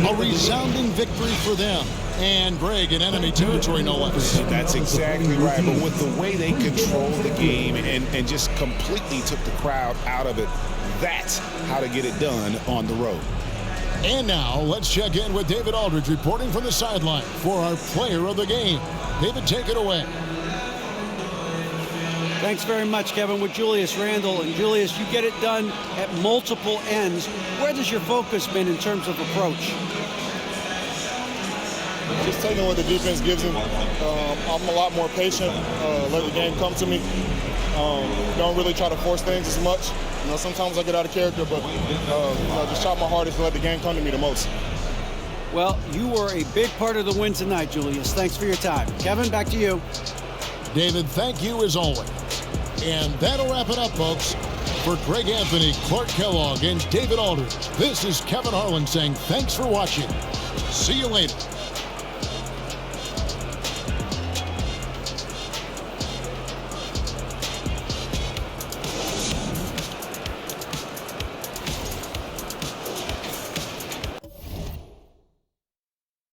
A resounding victory for them. And Greg in enemy territory, no less. That's exactly right. But with the way they controlled the game and just completely took the crowd out of it, that's how to get it done on the road. And now let's check in with David Aldridge reporting from the sideline for our player of the game. David, take it away. Thanks very much, Kevin. With Julius Randle. And Julius, you get it done at multiple ends. Where has your focus been in terms of approach? Just taking what the defense gives him. I'm a lot more patient, let the game come to me. Don't really try to force things as much. You know, sometimes I get out of character, but just try my hardest to let the game come to me the most. Well, you were a big part of the win tonight, Julius. Thanks for your time. Kevin, back to you. David, thank you as always. And that'll wrap it up, folks. For Greg Anthony, Clark Kellogg, and David Aldridge, this is Kevin Harlan saying thanks for watching. See you later.